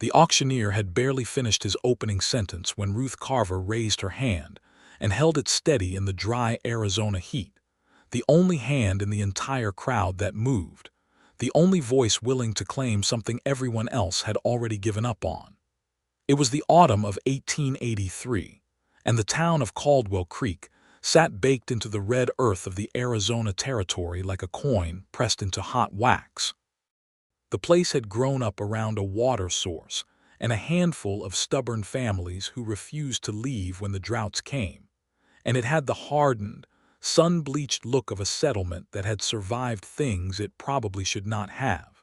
The auctioneer had barely finished his opening sentence when Ruth Carver raised her hand and held it steady in the dry Arizona heat, the only hand in the entire crowd that moved, the only voice willing to claim something everyone else had already given up on. It was the autumn of 1883, and the town of Caldwell Creek sat baked into the red earth of the Arizona territory like a coin pressed into hot wax. The place had grown up around a water source and a handful of stubborn families who refused to leave when the droughts came, and it had the hardened, sun-bleached look of a settlement that had survived things it probably should not have.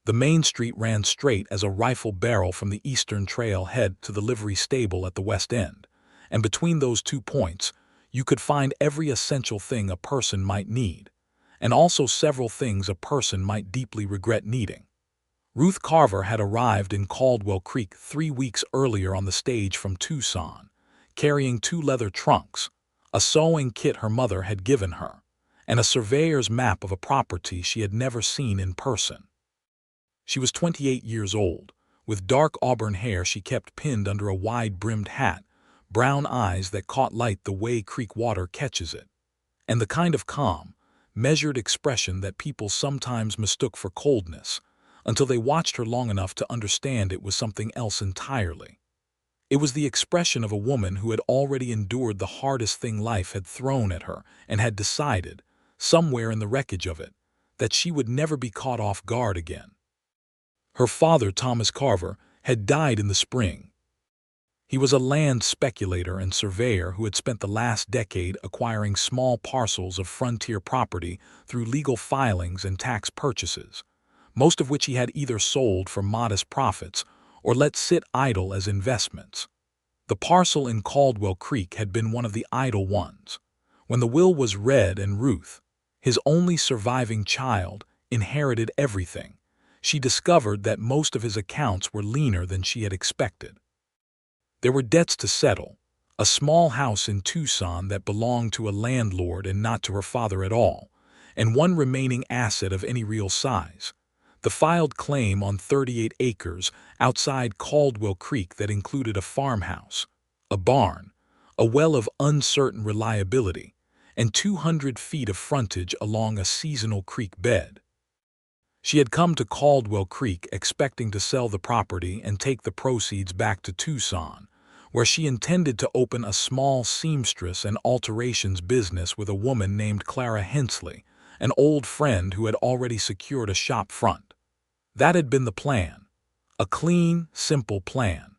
The main street ran straight as a rifle barrel from the eastern trail head to the livery stable at the west end, and between those 2 points you could find every essential thing a person might need, and also several things a person might deeply regret needing. Ruth Carver had arrived in Caldwell Creek 3 weeks earlier on the stage from Tucson, carrying 2 leather trunks, a sewing kit her mother had given her, and a surveyor's map of a property she had never seen in person. She was 28 years old, with dark auburn hair she kept pinned under a wide-brimmed hat, brown eyes that caught light the way creek water catches it, and the kind of calm, measured expression that people sometimes mistook for coldness, until they watched her long enough to understand it was something else entirely. It was the expression of a woman who had already endured the hardest thing life had thrown at her and had decided, somewhere in the wreckage of it, that she would never be caught off guard again. Her father, Thomas Carver, had died in the spring. He was a land speculator and surveyor who had spent the last decade acquiring small parcels of frontier property through legal filings and tax purchases, most of which he had either sold for modest profits or let sit idle as investments. The parcel in Caldwell Creek had been one of the idle ones. When the will was read and Ruth, his only surviving child, inherited everything, she discovered that most of his accounts were leaner than she had expected. There were debts to settle, a small house in Tucson that belonged to a landlord and not to her father at all, and one remaining asset of any real size, the filed claim on 38 acres outside Caldwell Creek that included a farmhouse, a barn, a well of uncertain reliability, and 200 feet of frontage along a seasonal creek bed. She had come to Caldwell Creek expecting to sell the property and take the proceeds back to Tucson, where she intended to open a small seamstress and alterations business with a woman named Clara Hensley, an old friend who had already secured a shop front. That had been the plan, a clean, simple plan.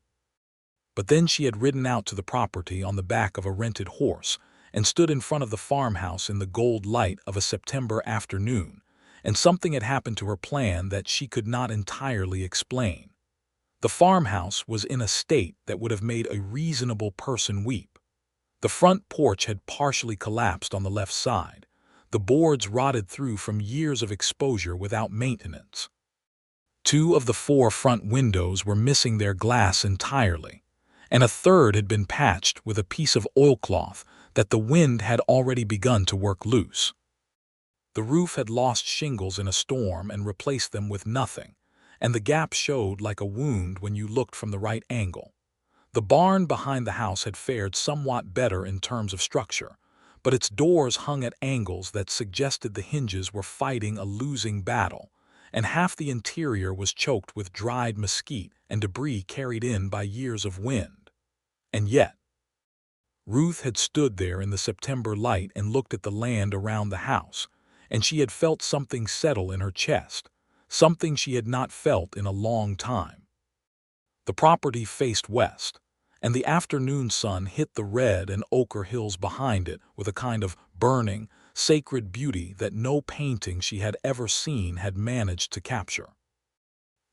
But then she had ridden out to the property on the back of a rented horse and stood in front of the farmhouse in the gold light of a September afternoon, and something had happened to her plan that she could not entirely explain. The farmhouse was in a state that would have made a reasonable person weep. The front porch had partially collapsed on the left side, the boards rotted through from years of exposure without maintenance. 2 of the 4 front windows were missing their glass entirely, and a third had been patched with a piece of oilcloth that the wind had already begun to work loose. The roof had lost shingles in a storm and replaced them with nothing, and the gap showed like a wound when you looked from the right angle. The barn behind the house had fared somewhat better in terms of structure, but its doors hung at angles that suggested the hinges were fighting a losing battle, and half the interior was choked with dried mesquite and debris carried in by years of wind. And yet, Ruth had stood there in the September light and looked at the land around the house, and she had felt something settle in her chest, something she had not felt in a long time. The property faced west, and the afternoon sun hit the red and ochre hills behind it with a kind of burning, sacred beauty that no painting she had ever seen had managed to capture.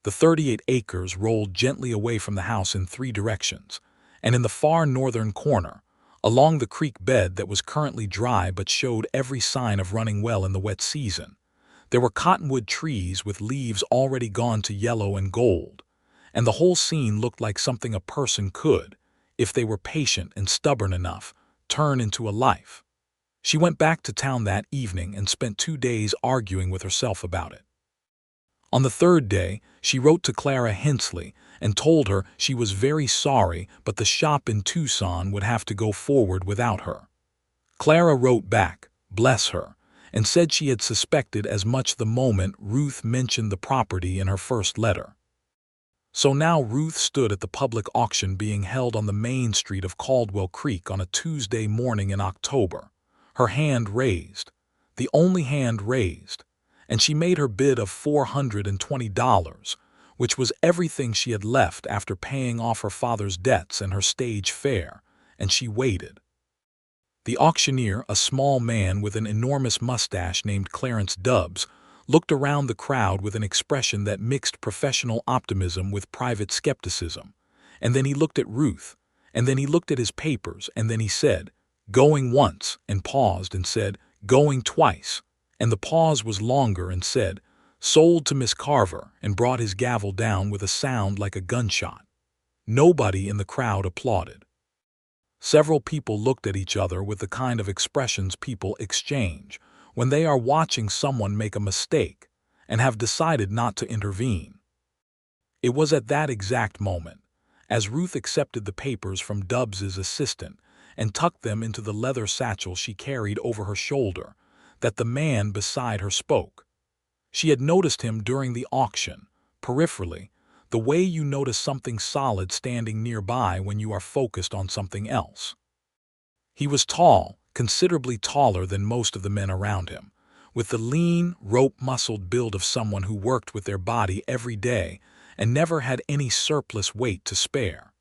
The 38 acres rolled gently away from the house in 3 directions, and in the far northern corner, along the creek bed that was currently dry but showed every sign of running well in the wet season, there were cottonwood trees with leaves already gone to yellow and gold, and the whole scene looked like something a person could, if they were patient and stubborn enough, turn into a life. She went back to town that evening and spent 2 days arguing with herself about it. On the third day, she wrote to Clara Hensley and told her she was very sorry, but the shop in Tucson would have to go forward without her. Clara wrote back, bless her, and said she had suspected as much the moment Ruth mentioned the property in her first letter. So now Ruth stood at the public auction being held on the main street of Caldwell Creek on a Tuesday morning in October, her hand raised, the only hand raised, and she made her bid of $420, which was everything she had left after paying off her father's debts and her stage fare, and she waited. The auctioneer, a small man with an enormous mustache named Clarence Dubbs, looked around the crowd with an expression that mixed professional optimism with private skepticism. And then he looked at Ruth, and then he looked at his papers, and then he said, "Going once," and paused and said, "Going twice," and the pause was longer and said, "Sold to Miss Carver," and brought his gavel down with a sound like a gunshot. Nobody in the crowd applauded. Several people looked at each other with the kind of expressions people exchange when they are watching someone make a mistake and have decided not to intervene. It was at that exact moment, as Ruth accepted the papers from Dubbs's assistant and tucked them into the leather satchel she carried over her shoulder, that the man beside her spoke. She had noticed him during the auction, peripherally, the way you notice something solid standing nearby when you are focused on something else. He was tall, considerably taller than most of the men around him, with the lean, rope-muscled build of someone who worked with their body every day and never had any surplus weight to spare.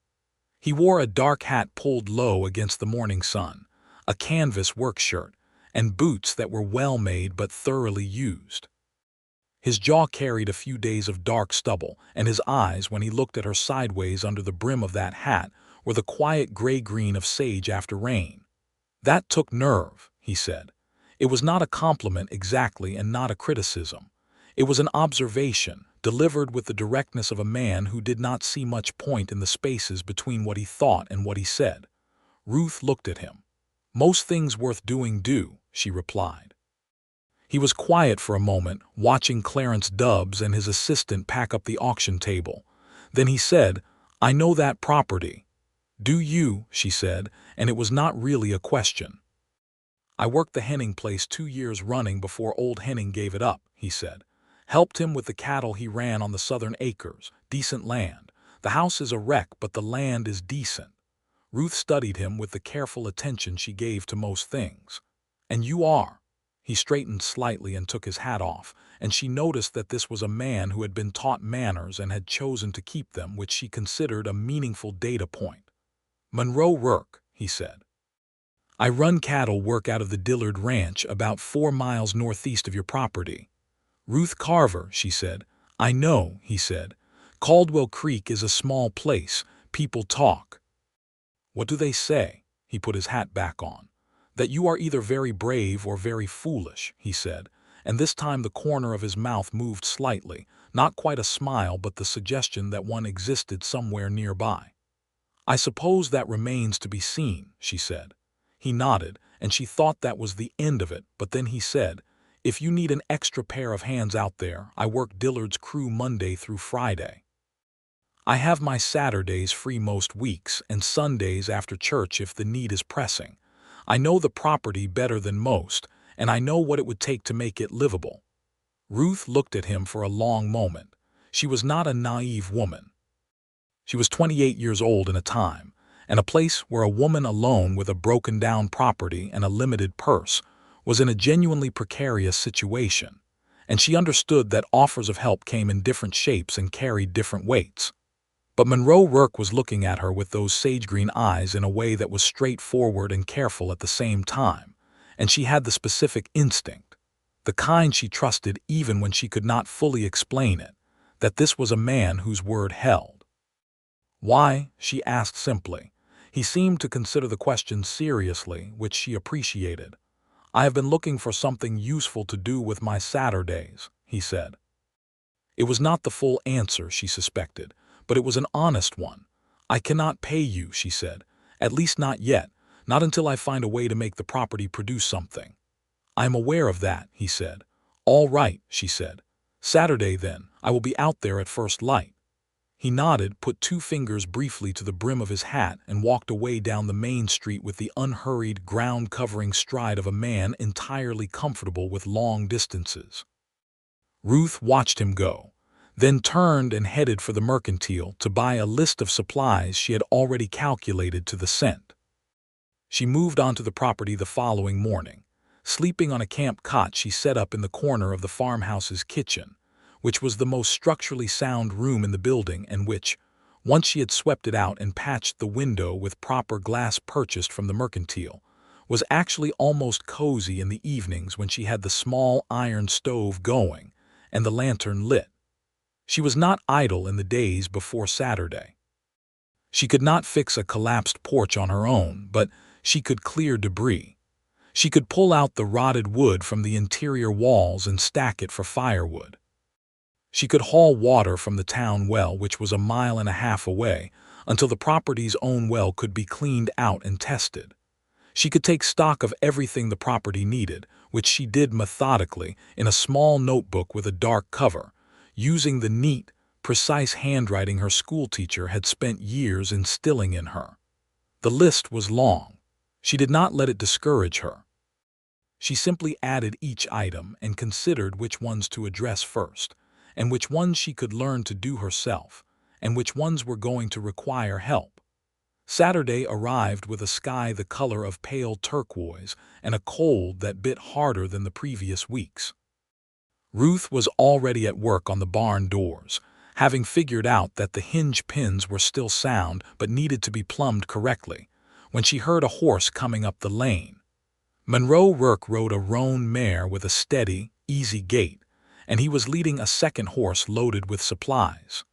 He wore a dark hat pulled low against the morning sun, a canvas work shirt, and boots that were well-made but thoroughly used. His jaw carried a few days of dark stubble, and his eyes, when he looked at her sideways under the brim of that hat, were the quiet gray-green of sage after rain. "That took nerve," he said. It was not a compliment exactly and not a criticism. It was an observation, delivered with the directness of a man who did not see much point in the spaces between what he thought and what he said. Ruth looked at him. "Most things worth doing do," she replied. He was quiet for a moment, watching Clarence Dubbs and his assistant pack up the auction table. Then he said, "I know that property." "Do you?" she said, and it was not really a question. "I worked the Henning place 2 years running before old Henning gave it up," he said. "Helped him with the cattle he ran on the southern acres, decent land. The house is a wreck, but the land is decent." Ruth studied him with the careful attention she gave to most things. "And you are?" He straightened slightly and took his hat off, and she noticed that this was a man who had been taught manners and had chosen to keep them, which she considered a meaningful data point. "Monroe Rourke," he said. "I run cattle work out of the Dillard Ranch about 4 miles northeast of your property." "Ruth Carver," she said. "I know," he said. "Caldwell Creek is a small place. People talk." "What do they say?" He put his hat back on. "That you are either very brave or very foolish," he said, and this time the corner of his mouth moved slightly, not quite a smile but the suggestion that one existed somewhere nearby. "I suppose that remains to be seen," she said. He nodded, and she thought that was the end of it, but then he said, "If you need an extra pair of hands out there, I work Dillard's crew Monday through Friday. I have my Saturdays free most weeks, and Sundays after church if the need is pressing. I know the property better than most, and I know what it would take to make it livable." Ruth looked at him for a long moment. She was not a naive woman. She was 28 years old in a time, and a place where a woman alone with a broken-down property and a limited purse was in a genuinely precarious situation, and she understood that offers of help came in different shapes and carried different weights. But Monroe Rourke was looking at her with those sage-green eyes in a way that was straightforward and careful at the same time, and she had the specific instinct, the kind she trusted even when she could not fully explain it, that this was a man whose word held. "Why?" she asked simply. He seemed to consider the question seriously, which she appreciated. "I have been looking for something useful to do with my Saturdays," he said. It was not the full answer, she suspected, but it was an honest one. "I cannot pay you," she said. "At least not yet, not until I find a way to make the property produce something." "I am aware of that," he said. "All right," she said. "Saturday, then. I will be out there at first light." He nodded, put 2 fingers briefly to the brim of his hat, and walked away down the main street with the unhurried, ground-covering stride of a man entirely comfortable with long distances. Ruth watched him go, then turned and headed for the mercantile to buy a list of supplies she had already calculated to the cent. She moved onto the property the following morning. Sleeping on a camp cot she set up in the corner of the farmhouse's kitchen, which was the most structurally sound room in the building and which, once she had swept it out and patched the window with proper glass purchased from the mercantile, was actually almost cozy in the evenings when she had the small iron stove going and the lantern lit. She was not idle in the days before Saturday. She could not fix a collapsed porch on her own, but she could clear debris. She could pull out the rotted wood from the interior walls and stack it for firewood. She could haul water from the town well, which was 1.5 miles away, until the property's own well could be cleaned out and tested. She could take stock of everything the property needed, which she did methodically in a small notebook with a dark cover, using the neat, precise handwriting her schoolteacher had spent years instilling in her. The list was long. She did not let it discourage her. She simply added each item and considered which ones to address first, and which ones she could learn to do herself, and which ones were going to require help. Saturday arrived with a sky the color of pale turquoise and a cold that bit harder than the previous weeks. Ruth was already at work on the barn doors, having figured out that the hinge pins were still sound but needed to be plumbed correctly, when she heard a horse coming up the lane. Monroe Rourke rode a roan mare with a steady, easy gait, and he was leading a second horse loaded with supplies.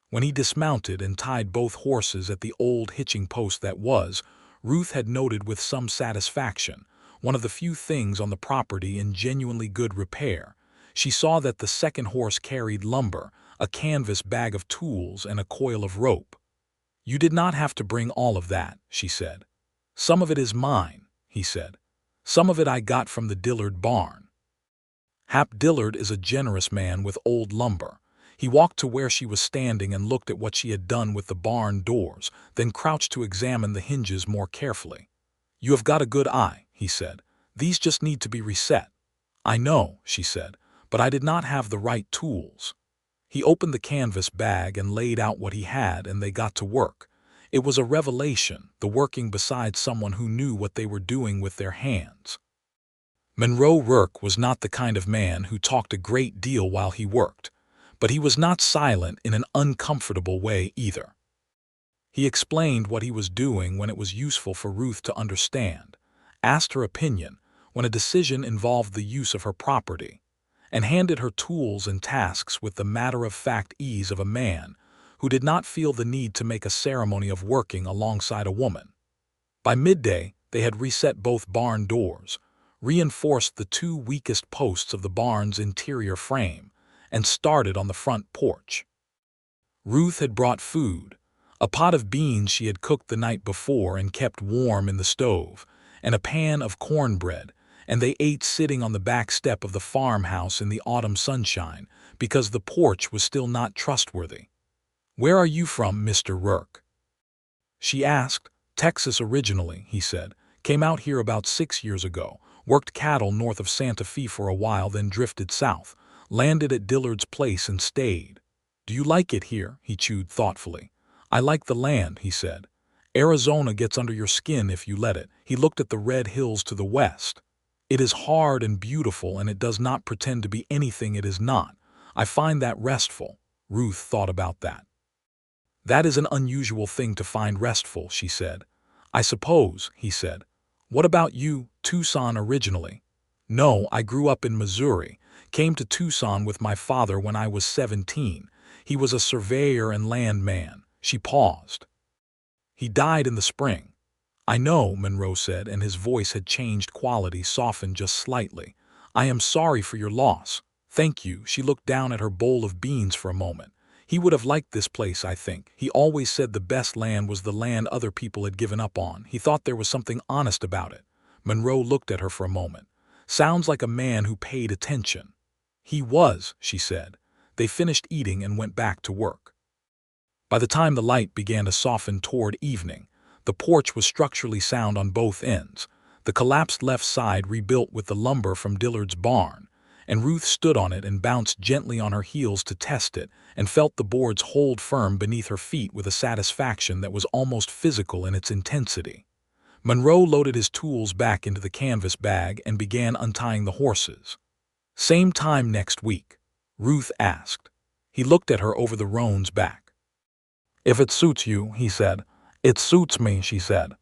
When he dismounted and tied both horses at the old hitching post that was, Ruth had noted with some satisfaction, one of the few things on the property in genuinely good repair. She saw that the second horse carried lumber, a canvas bag of tools, and a coil of rope. "You did not have to bring all of that," she said. "Some of it is mine," he said. "Some of it I got from the Dillard barn." Hap Dillard is a generous man with old lumber. He walked to where she was standing and looked at what she had done with the barn doors, then crouched to examine the hinges more carefully. "You have got a good eye," he said. "These just need to be reset." "I know," she said, "but I did not have the right tools." He opened the canvas bag and laid out what he had, and they got to work. It was a revelation, the working beside someone who knew what they were doing with their hands. Monroe Rourke was not the kind of man who talked a great deal while he worked, but he was not silent in an uncomfortable way either. He explained what he was doing when it was useful for Ruth to understand, asked her opinion when a decision involved the use of her property, and handed her tools and tasks with the matter-of-fact ease of a man who did not feel the need to make a ceremony of working alongside a woman. By midday, they had reset both barn doors, reinforced the 2 weakest posts of the barn's interior frame, and started on the front porch. Ruth had brought food, a pot of beans she had cooked the night before and kept warm in the stove, and a pan of cornbread, and they ate sitting on the back step of the farmhouse in the autumn sunshine because the porch was still not trustworthy. "Where are you from, Mr. Rourke?" she asked. "Texas originally," he said. "Came out here about 6 years ago, worked cattle north of Santa Fe for a while, then drifted south, landed at Dillard's place and stayed." "Do you like it here?" he chewed thoughtfully. "I like the land," he said. "Arizona gets under your skin if you let it." He looked at the red hills to the west. "It is hard and beautiful, and it does not pretend to be anything it is not. I find that restful." Ruth thought about that. "That is an unusual thing to find restful," she said. "I suppose," he said. "What about you? Tucson originally?" "No, I grew up in Missouri. Came to Tucson with my father when I was 17. He was a surveyor and landman." She paused. "He died in the spring." "I know," Monroe said, and his voice had changed quality, softened just slightly. "I am sorry for your loss." "Thank you." She looked down at her bowl of beans for a moment. "He would have liked this place, I think. He always said the best land was the land other people had given up on. He thought there was something honest about it." Monroe looked at her for a moment. "Sounds like a man who paid attention." "He was," she said. They finished eating and went back to work. By the time the light began to soften toward evening, the porch was structurally sound on both ends, the collapsed left side rebuilt with the lumber from Dillard's barn, and Ruth stood on it and bounced gently on her heels to test it and felt the boards hold firm beneath her feet with a satisfaction that was almost physical in its intensity. Monroe loaded his tools back into the canvas bag and began untying the horses. "Same time next week?" Ruth asked. He looked at her over the roan's back. "If it suits you," he said. "It suits me," she said.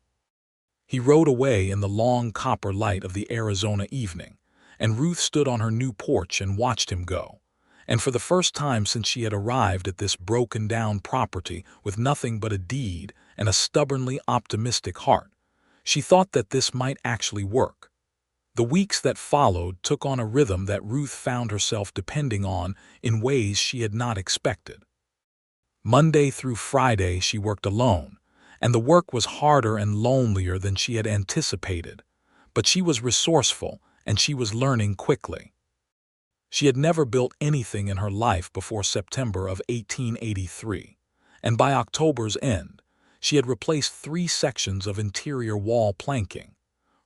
He rode away in the long copper light of the Arizona evening, and Ruth stood on her new porch and watched him go. And for the first time since she had arrived at this broken-down property with nothing but a deed and a stubbornly optimistic heart, she thought that this might actually work. The weeks that followed took on a rhythm that Ruth found herself depending on in ways she had not expected. Monday through Friday she worked alone, and the work was harder and lonelier than she had anticipated, but she was resourceful and she was learning quickly. She had never built anything in her life before September of 1883, and by October's end, she had replaced 3 sections of interior wall planking,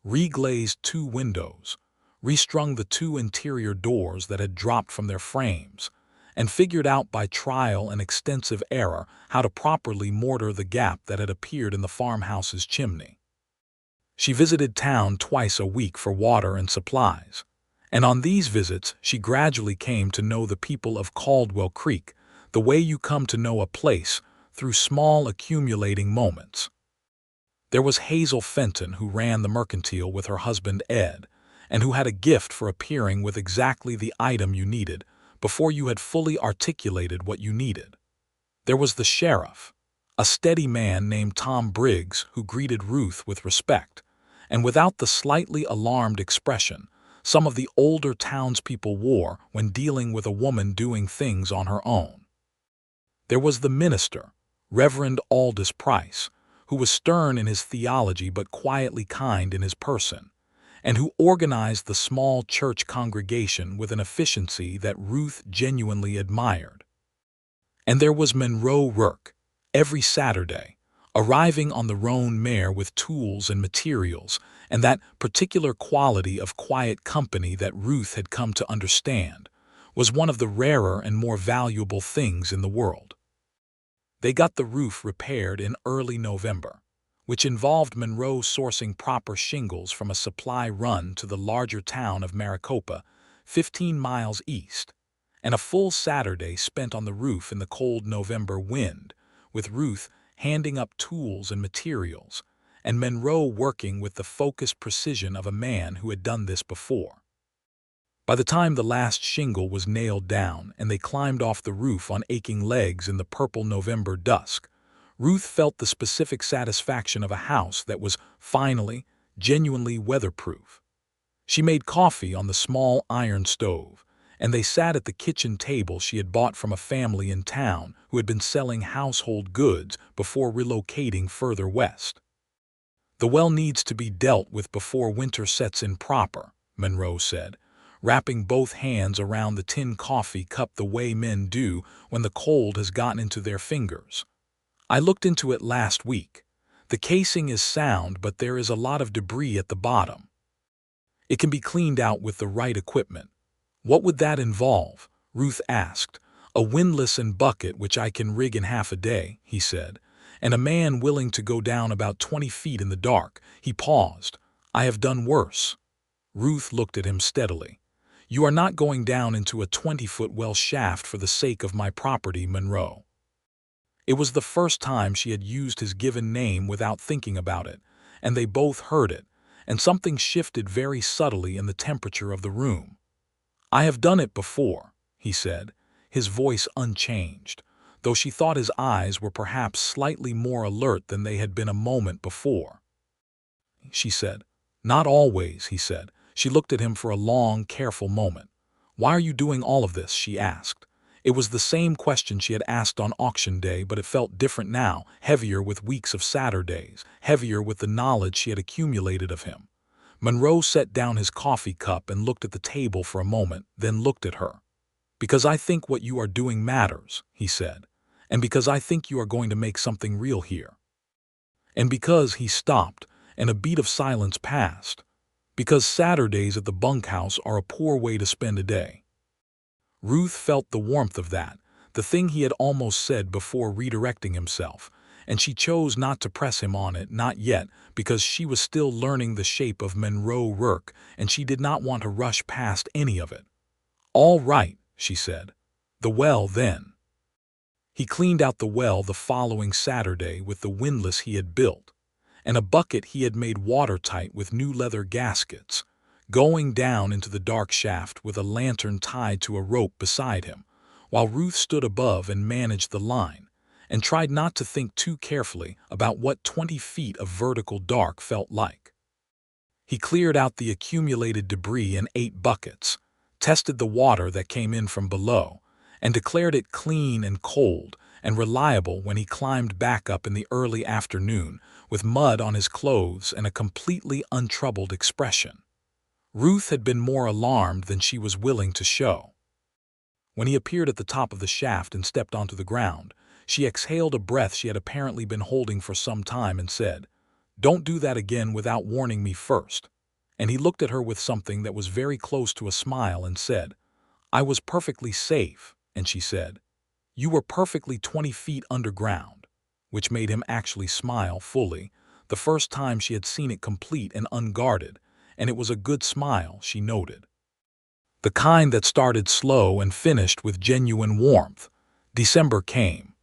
reglazed 2 windows, restrung the 2 interior doors that had dropped from their frames, and figured out by trial and extensive error how to properly mortar the gap that had appeared in the farmhouse's chimney. She visited town twice a week for water and supplies, and on these visits she gradually came to know the people of Caldwell Creek the way you come to know a place, through small accumulating moments. There was Hazel Fenton, who ran the mercantile with her husband Ed, and who had a gift for appearing with exactly the item you needed before you had fully articulated what you needed. There was the sheriff, a steady man named Tom Briggs, who greeted Ruth with respect, and without the slightly alarmed expression some of the older townspeople wore when dealing with a woman doing things on her own. There was the minister, Reverend Aldous Price, who was stern in his theology but quietly kind in his person, and who organized the small church congregation with an efficiency that Ruth genuinely admired. And there was Monroe Rourke, every Saturday, arriving on the roan mare with tools and materials, and that particular quality of quiet company that Ruth had come to understand was one of the rarer and more valuable things in the world. They got the roof repaired in early November, which involved Monroe sourcing proper shingles from a supply run to the larger town of Maricopa, 15 miles east, and a full Saturday spent on the roof in the cold November wind, with Ruth handing up tools and materials, and Monroe working with the focused precision of a man who had done this before. By the time the last shingle was nailed down and they climbed off the roof on aching legs in the purple November dusk, Ruth felt the specific satisfaction of a house that was finally, genuinely weatherproof. She made coffee on the small iron stove, and they sat at the kitchen table she had bought from a family in town who had been selling household goods before relocating further west. "The well needs to be dealt with before winter sets in proper," Monroe said, wrapping both hands around the tin coffee cup the way men do when the cold has gotten into their fingers. "I looked into it last week. The casing is sound, but there is a lot of debris at the bottom. It can be cleaned out with the right equipment." "What would that involve?" Ruth asked. "A windlass and bucket which I can rig in half a day," he said, "and a man willing to go down about 20 feet in the dark." He paused. "I have done worse." Ruth looked at him steadily. "You are not going down into a 20-foot well shaft for the sake of my property, Monroe." It was the first time she had used his given name without thinking about it, and they both heard it, and something shifted very subtly in the temperature of the room. "I have done it before," he said, his voice unchanged, though she thought his eyes were perhaps slightly more alert than they had been a moment before. She said. "Not always," he said. She looked at him for a long, careful moment. "Why are you doing all of this?" she asked. It was the same question she had asked on auction day, but it felt different now, heavier with weeks of Saturdays, heavier with the knowledge she had accumulated of him. Monroe set down his coffee cup and looked at the table for a moment, then looked at her. "Because I think what you are doing matters," he said, "and because I think you are going to make something real here. And because," he stopped, and a beat of silence passed, "because Saturdays at the bunkhouse are a poor way to spend a day." Ruth felt the warmth of that, the thing he had almost said before redirecting himself, and she chose not to press him on it, not yet, because she was still learning the shape of Monroe Rourke, and she did not want to rush past any of it. "All right," she said. "The well, then." He cleaned out the well the following Saturday with the windlass he had built, and a bucket he had made watertight with new leather gaskets, going down into the dark shaft with a lantern tied to a rope beside him, while Ruth stood above and managed the line, and tried not to think too carefully about what 20 feet of vertical dark felt like. He cleared out the accumulated debris in 8 buckets, tested the water that came in from below, and declared it clean and cold and reliable when he climbed back up in the early afternoon with mud on his clothes and a completely untroubled expression. Ruth had been more alarmed than she was willing to show. When he appeared at the top of the shaft and stepped onto the ground, she exhaled a breath she had apparently been holding for some time and said, "Don't do that again without warning me first." And he looked at her with something that was very close to a smile and said, "I was perfectly safe," and she said, "You were perfectly 20 feet underground," which made him actually smile fully, the first time she had seen it complete and unguarded, and it was a good smile, she noted. The kind that started slow and finished with genuine warmth. December came.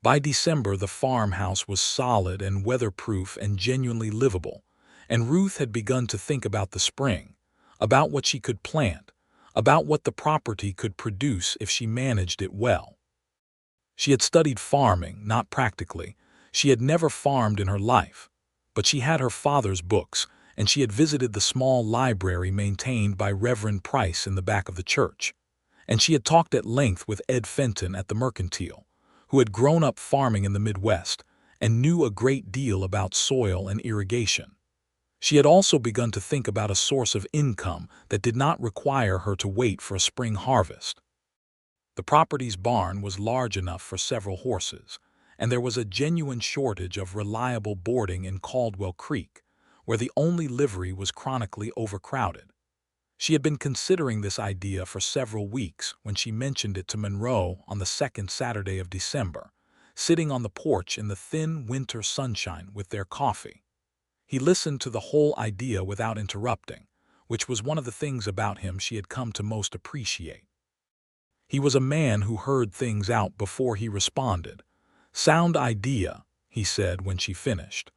By December, the farmhouse was solid and weatherproof and genuinely livable, and Ruth had begun to think about the spring, about what she could plant, about what the property could produce if she managed it well. She had studied farming, not practically. She had never farmed in her life, but she had her father's books, and she had visited the small library maintained by Reverend Price in the back of the church, and she had talked at length with Ed Fenton at the Mercantile, who had grown up farming in the Midwest and knew a great deal about soil and irrigation. She had also begun to think about a source of income that did not require her to wait for a spring harvest. The property's barn was large enough for several horses, and there was a genuine shortage of reliable boarding in Caldwell Creek, where the only livery was chronically overcrowded. She had been considering this idea for several weeks when she mentioned it to Monroe on the second Saturday of December, sitting on the porch in the thin winter sunshine with their coffee. He listened to the whole idea without interrupting, which was one of the things about him she had come to most appreciate. He was a man who heard things out before he responded. "Sound idea," he said when she finished.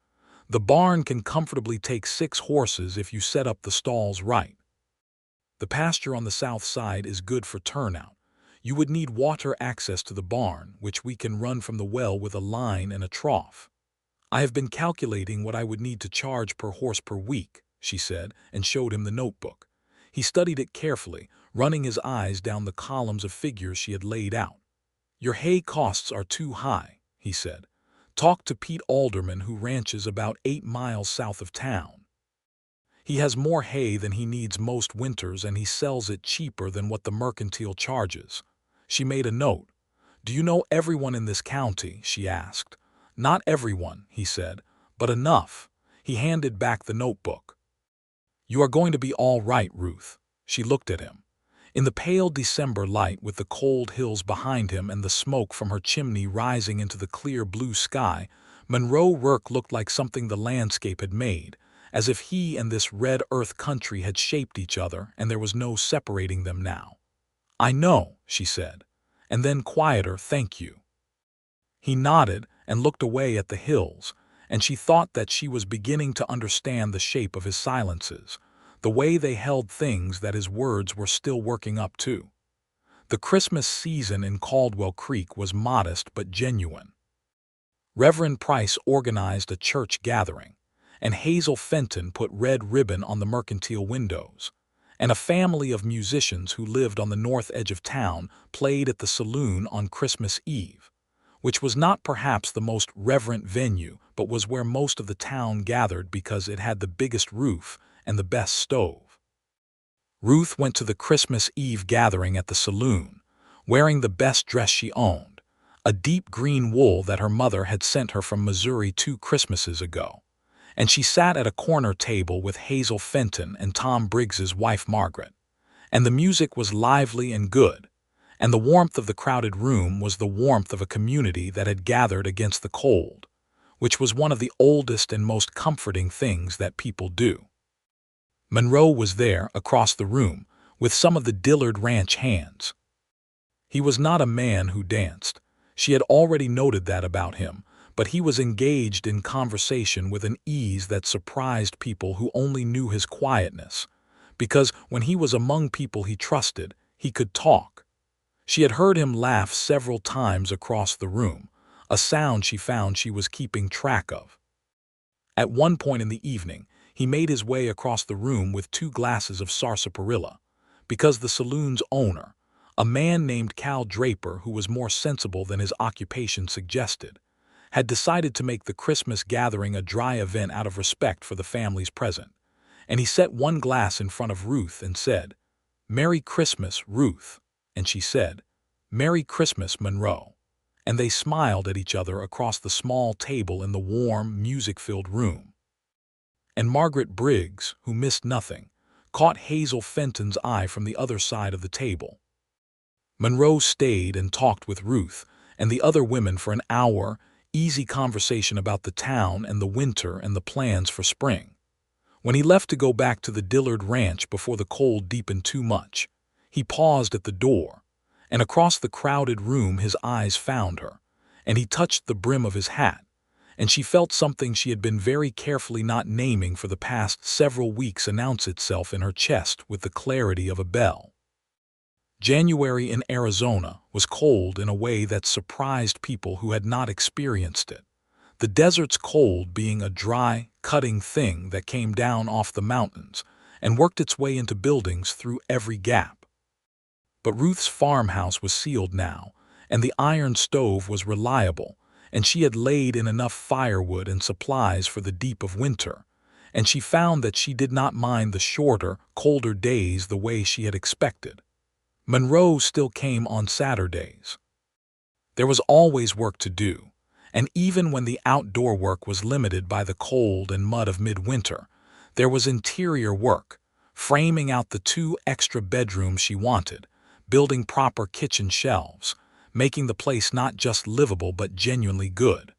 "The barn can comfortably take 6 horses if you set up the stalls right. The pasture on the south side is good for turnout. You would need water access to the barn, which we can run from the well with a line and a trough. I have been calculating what I would need to charge per horse per week," she said, and showed him the notebook. He studied it carefully, running his eyes down the columns of figures she had laid out. "Your hay costs are too high," he said. "Talk to Pete Alderman, who ranches about 8 miles south of town. He has more hay than he needs most winters, and he sells it cheaper than what the Mercantile charges." She made a note. "Do you know everyone in this county?" she asked. "Not everyone," he said, "but enough." He handed back the notebook. "You are going to be all right, Ruth." She looked at him. In the pale December light, with the cold hills behind him and the smoke from her chimney rising into the clear blue sky, Monroe Rourke looked like something the landscape had made, as if he and this red earth country had shaped each other and there was no separating them now. "I know," she said, and then quieter, "Thank you." He nodded and looked away at the hills, and she thought that she was beginning to understand the shape of his silences, the way they held things that his words were still working up to. The Christmas season in Caldwell Creek was modest but genuine. Reverend Price organized a church gathering, and Hazel Fenton put red ribbon on the Mercantile windows, and a family of musicians who lived on the north edge of town played at the saloon on Christmas Eve, which was not perhaps the most reverent venue, but was where most of the town gathered because it had the biggest roof and the best stove. Ruth went to the Christmas Eve gathering at the saloon, wearing the best dress she owned, a deep green wool that her mother had sent her from Missouri 2 Christmases ago, and she sat at a corner table with Hazel Fenton and Tom Briggs's wife Margaret, and the music was lively and good, and the warmth of the crowded room was the warmth of a community that had gathered against the cold, which was one of the oldest and most comforting things that people do. Monroe was there, across the room, with some of the Dillard Ranch hands. He was not a man who danced. She had already noted that about him, but he was engaged in conversation with an ease that surprised people who only knew his quietness, because when he was among people he trusted, he could talk. She had heard him laugh several times across the room, a sound she found she was keeping track of. At one point in the evening, he made his way across the room with 2 glasses of sarsaparilla, because the saloon's owner, a man named Cal Draper who was more sensible than his occupation suggested, had decided to make the Christmas gathering a dry event out of respect for the families present, and he set 1 glass in front of Ruth and said, "Merry Christmas, Ruth," and she said, "Merry Christmas, Monroe," and they smiled at each other across the small table in the warm, music-filled room. And Margaret Briggs, who missed nothing, caught Hazel Fenton's eye from the other side of the table. Monroe stayed and talked with Ruth and the other women for an hour, easy conversation about the town and the winter and the plans for spring. When he left to go back to the Dillard Ranch before the cold deepened too much, he paused at the door, and across the crowded room his eyes found her, and he touched the brim of his hat, and she felt something she had been very carefully not naming for the past several weeks announce itself in her chest with the clarity of a bell. January in Arizona was cold in a way that surprised people who had not experienced it, the desert's cold being a dry, cutting thing that came down off the mountains and worked its way into buildings through every gap. But Ruth's farmhouse was sealed now, and the iron stove was reliable, and she had laid in enough firewood and supplies for the deep of winter, and she found that she did not mind the shorter, colder days the way she had expected. Monroe still came on Saturdays. There was always work to do, and even when the outdoor work was limited by the cold and mud of midwinter, there was interior work, framing out the 2 extra bedrooms she wanted, building proper kitchen shelves, making the place not just livable but genuinely good.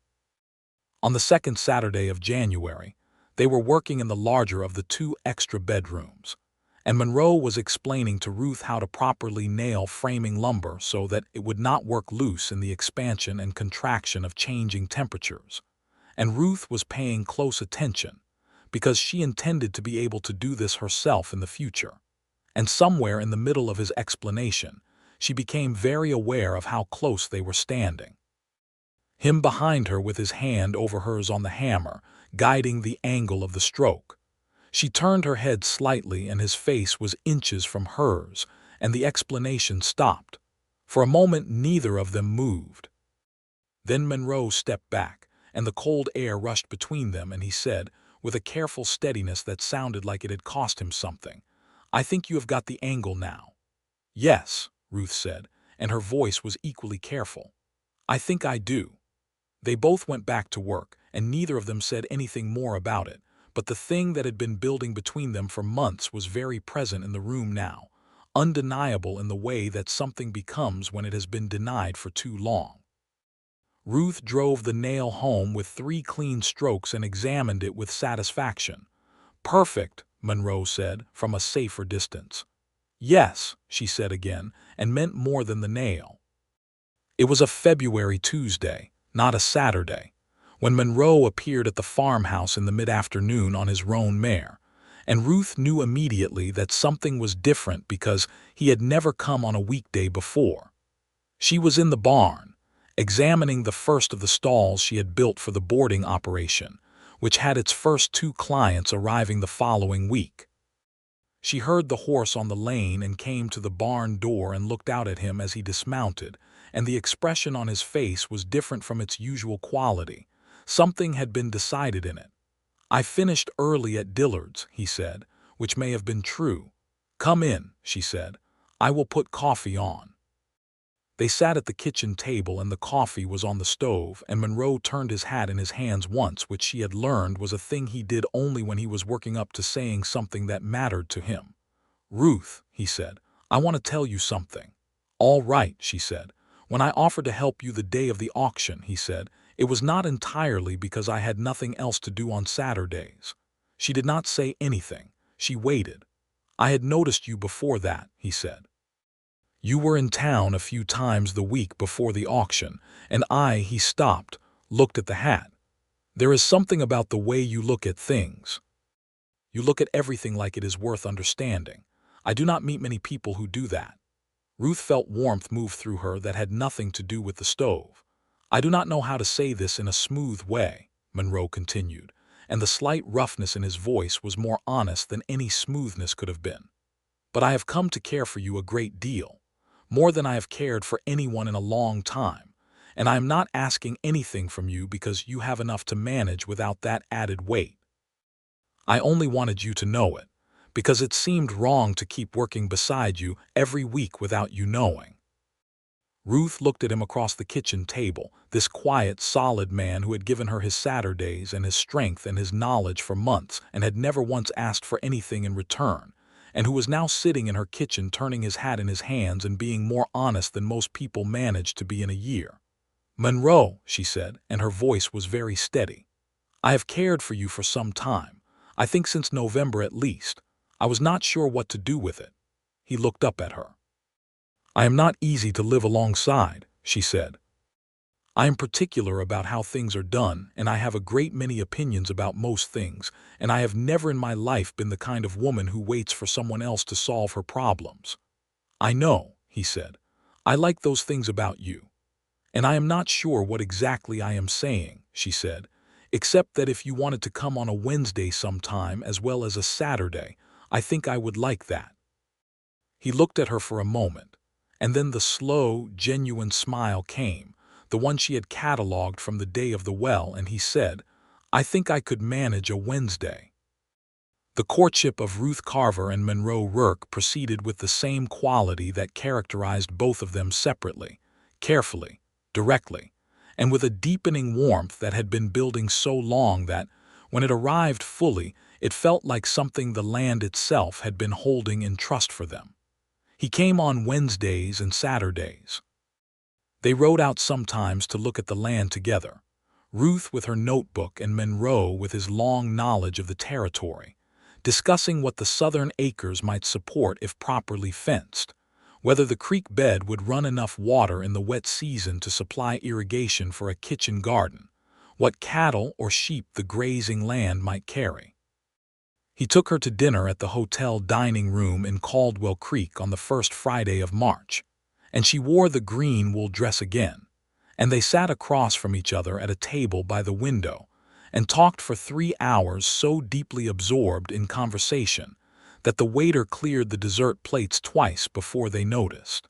On the 2nd Saturday of January, they were working in the larger of the 2 extra bedrooms, and Monroe was explaining to Ruth how to properly nail framing lumber so that it would not work loose in the expansion and contraction of changing temperatures, and Ruth was paying close attention, because she intended to be able to do this herself in the future. And somewhere in the middle of his explanation, she became very aware of how close they were standing. Him behind her with his hand over hers on the hammer, guiding the angle of the stroke. She turned her head slightly and his face was inches from hers, and the explanation stopped. For a moment neither of them moved. Then Monroe stepped back, and the cold air rushed between them, and he said, with a careful steadiness that sounded like it had cost him something, "I think you have got the angle now." "Yes," Ruth said, and her voice was equally careful. "I think I do." They both went back to work, and neither of them said anything more about it, but the thing that had been building between them for months was very present in the room now, undeniable in the way that something becomes when it has been denied for too long. Ruth drove the nail home with 3 clean strokes and examined it with satisfaction. "Perfect," Monroe said, from a safer distance. "Yes," she said again, and meant more than the nail. It was a February Tuesday, not a Saturday, when Monroe appeared at the farmhouse in the mid-afternoon on his roan mare, and Ruth knew immediately that something was different because he had never come on a weekday before. She was in the barn, examining the first of the stalls she had built for the boarding operation, which had its first 2 clients arriving the following week. She heard the horse on the lane and came to the barn door and looked out at him as he dismounted, and the expression on his face was different from its usual quality. Something had been decided in it. "I finished early at Dillard's," he said, which may have been true. "Come in," she said. "I will put coffee on." They sat at the kitchen table and the coffee was on the stove, and Monroe turned his hat in his hands once, which she had learned was a thing he did only when he was working up to saying something that mattered to him. "Ruth," he said, "I want to tell you something." "All right," she said. "When I offered to help you the day of the auction," he said, "it was not entirely because I had nothing else to do on Saturdays." She did not say anything. She waited. "I had noticed you before that," he said. "You were in town a few times the week before the auction, and he stopped, looked at the hat. "There is something about the way you look at things. You look at everything like it is worth understanding. I do not meet many people who do that." Ruth felt warmth move through her that had nothing to do with the stove. "I do not know how to say this in a smooth way," Monroe continued, and the slight roughness in his voice was more honest than any smoothness could have been. "But I have come to care for you a great deal, more than I have cared for anyone in a long time, and I am not asking anything from you because you have enough to manage without that added weight. I only wanted you to know it, because it seemed wrong to keep working beside you every week without you knowing." Ruth looked at him across the kitchen table, this quiet, solid man who had given her his Saturdays and his strength and his knowledge for months and had never once asked for anything in return, and who was now sitting in her kitchen turning his hat in his hands and being more honest than most people managed to be in a year. "Monroe," she said, and her voice was very steady, "I have cared for you for some time. I think since November at least. I was not sure what to do with it." He looked up at her. "I am not easy to live alongside," she said. "I am particular about how things are done, and I have a great many opinions about most things, and I have never in my life been the kind of woman who waits for someone else to solve her problems." "I know," he said. "I like those things about you. And I am not sure what exactly I am saying," she said, "except that if you wanted to come on a Wednesday sometime as well as a Saturday, I think I would like that." He looked at her for a moment, and then the slow, genuine smile came, the one she had catalogued from the day of the well, and he said, "I think I could manage a Wednesday." The courtship of Ruth Carver and Monroe Rourke proceeded with the same quality that characterized both of them separately, carefully, directly, and with a deepening warmth that had been building so long that, when it arrived fully, it felt like something the land itself had been holding in trust for them. He came on Wednesdays and Saturdays. They rode out sometimes to look at the land together, Ruth with her notebook and Monroe with his long knowledge of the territory, discussing what the southern acres might support if properly fenced, whether the creek bed would run enough water in the wet season to supply irrigation for a kitchen garden, what cattle or sheep the grazing land might carry. He took her to dinner at the hotel dining room in Caldwell Creek on the first Friday of March, and she wore the green wool dress again, and they sat across from each other at a table by the window and talked for 3 hours, so deeply absorbed in conversation that the waiter cleared the dessert plates twice before they noticed.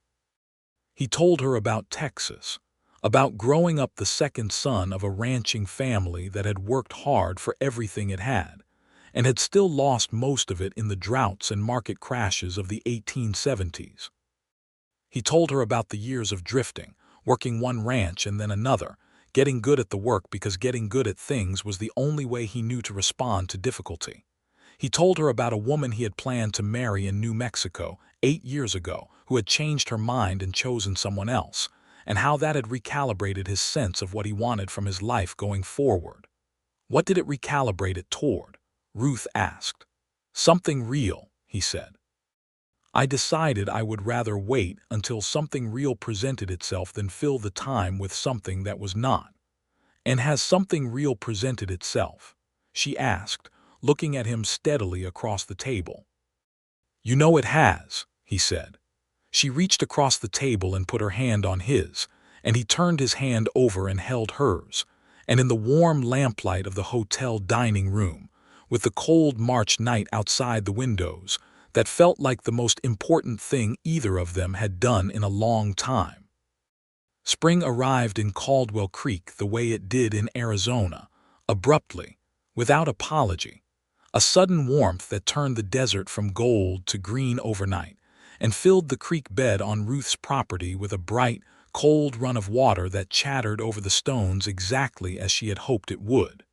He told her about Texas, about growing up the second son of a ranching family that had worked hard for everything it had, and had still lost most of it in the droughts and market crashes of the 1870s. He told her about the years of drifting, working one ranch and then another, getting good at the work because getting good at things was the only way he knew to respond to difficulty. He told her about a woman he had planned to marry in New Mexico 8 years ago who had changed her mind and chosen someone else, and how that had recalibrated his sense of what he wanted from his life going forward. "What did it recalibrate it toward?" Ruth asked. "Something real," he said. "I decided I would rather wait until something real presented itself than fill the time with something that was not." "And has something real presented itself?" she asked, looking at him steadily across the table. "You know it has," he said. She reached across the table and put her hand on his, and he turned his hand over and held hers, and in the warm lamplight of the hotel dining room, with the cold March night outside the windows, that felt like the most important thing either of them had done in a long time. Spring arrived in Caldwell Creek the way it did in Arizona, abruptly, without apology. A sudden warmth that turned the desert from gold to green overnight and filled the creek bed on Ruth's property with a bright, cold run of water that chattered over the stones exactly as she had hoped it would.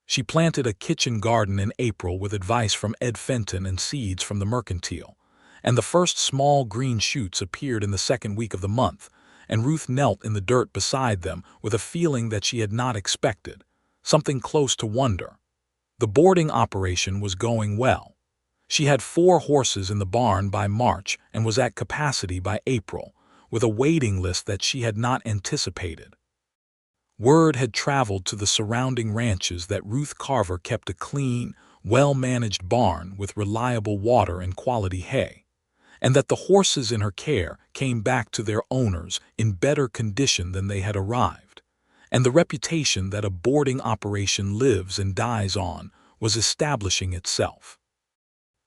She planted a kitchen garden in April with advice from Ed Fenton and seeds from the Mercantile, and the first small green shoots appeared in the second week of the month, and Ruth knelt in the dirt beside them with a feeling that she had not expected, something close to wonder. The boarding operation was going well. She had 4 horses in the barn by March and was at capacity by April, with a waiting list that she had not anticipated. Word had traveled to the surrounding ranches that Ruth Carver kept a clean, well-managed barn with reliable water and quality hay, and that the horses in her care came back to their owners in better condition than they had arrived, and the reputation that a boarding operation lives and dies on was establishing itself.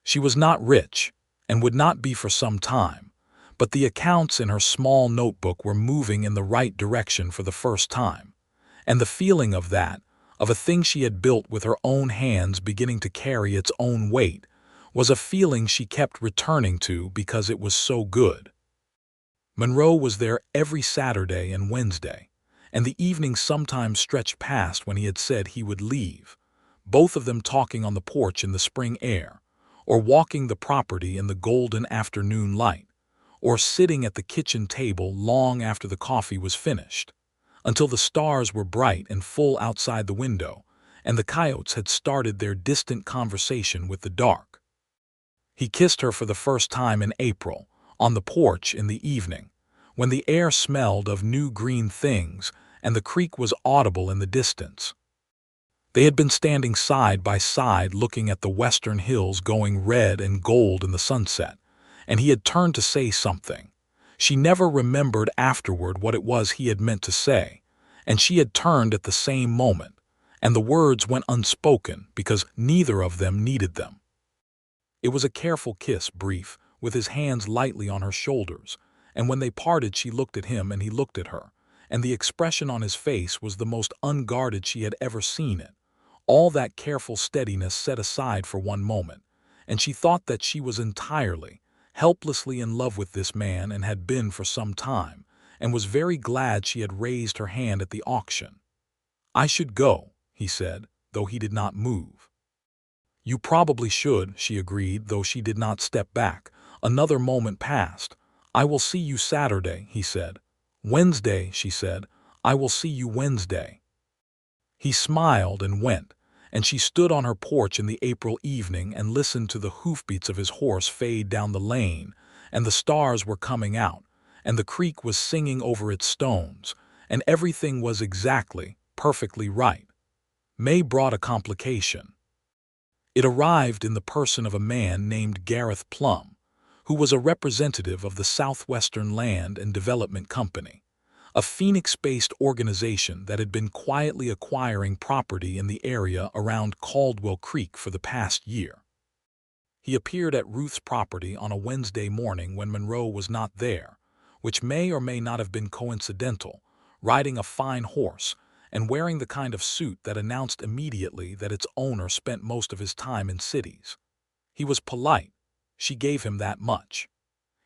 She was not rich, and would not be for some time, but the accounts in her small notebook were moving in the right direction for the first time, and the feeling of a thing she had built with her own hands beginning to carry its own weight, was a feeling she kept returning to because it was so good. Monroe was there every Saturday and Wednesday, and the evenings sometimes stretched past when he had said he would leave, both of them talking on the porch in the spring air, or walking the property in the golden afternoon light, or sitting at the kitchen table long after the coffee was finished, until the stars were bright and full outside the window, and the coyotes had started their distant conversation with the dark. He kissed her for the first time in April, on the porch in the evening, when the air smelled of new green things and the creek was audible in the distance. They had been standing side by side looking at the western hills going red and gold in the sunset, and he had turned to say something. She never remembered afterward what it was he had meant to say, and she had turned at the same moment, and the words went unspoken because neither of them needed them. It was a careful kiss, brief, with his hands lightly on her shoulders, and when they parted she looked at him and he looked at her, and the expression on his face was the most unguarded she had ever seen it, all that careful steadiness set aside for one moment, and she thought that she was entirely, helplessly in love with this man and had been for some time, and was very glad she had raised her hand at the auction. "I should go," he said, though he did not move. "You probably should," she agreed, though she did not step back. Another moment passed. "I will see you Saturday," he said. "Wednesday," she said. "I will see you Wednesday." He smiled and went, and she stood on her porch in the April evening and listened to the hoofbeats of his horse fade down the lane, and the stars were coming out, and the creek was singing over its stones, and everything was exactly, perfectly right. May brought a complication. It arrived in the person of a man named Gareth Plum, who was a representative of the Southwestern Land and Development Company, a Phoenix-based organization that had been quietly acquiring property in the area around Caldwell Creek for the past year. He appeared at Ruth's property on a Wednesday morning when Monroe was not there, which may or may not have been coincidental, riding a fine horse and wearing the kind of suit that announced immediately that its owner spent most of his time in cities. He was polite. She gave him that much.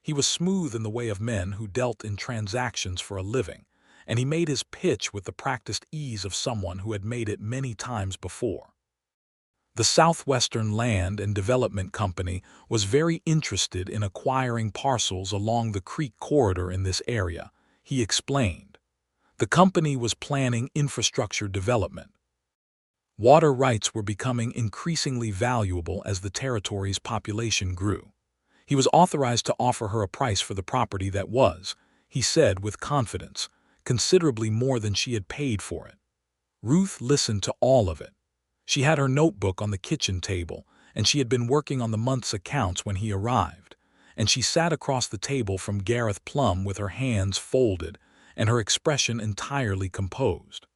He was smooth in the way of men who dealt in transactions for a living, and he made his pitch with the practiced ease of someone who had made it many times before. The Southwestern Land and Development Company was very interested in acquiring parcels along the creek corridor in this area, he explained. The company was planning infrastructure development. Water rights were becoming increasingly valuable as the territory's population grew. He was authorized to offer her a price for the property that was, he said with confidence, considerably more than she had paid for it. Ruth listened to all of it. She had her notebook on the kitchen table, and she had been working on the month's accounts when he arrived, and she sat across the table from Gareth Plum with her hands folded and her expression entirely composed.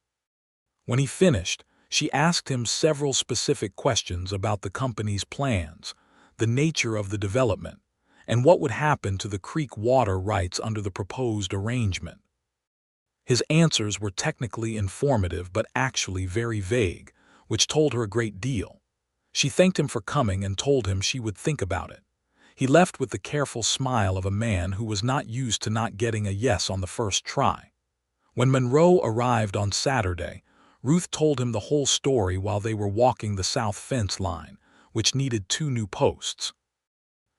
When he finished, she asked him several specific questions about the company's plans, the nature of the development, and what would happen to the creek water rights under the proposed arrangement. His answers were technically informative but actually very vague, which told her a great deal. She thanked him for coming and told him she would think about it. He left with the careful smile of a man who was not used to not getting a yes on the first try. When Monroe arrived on Saturday, Ruth told him the whole story while they were walking the south fence line, which needed 2 new posts.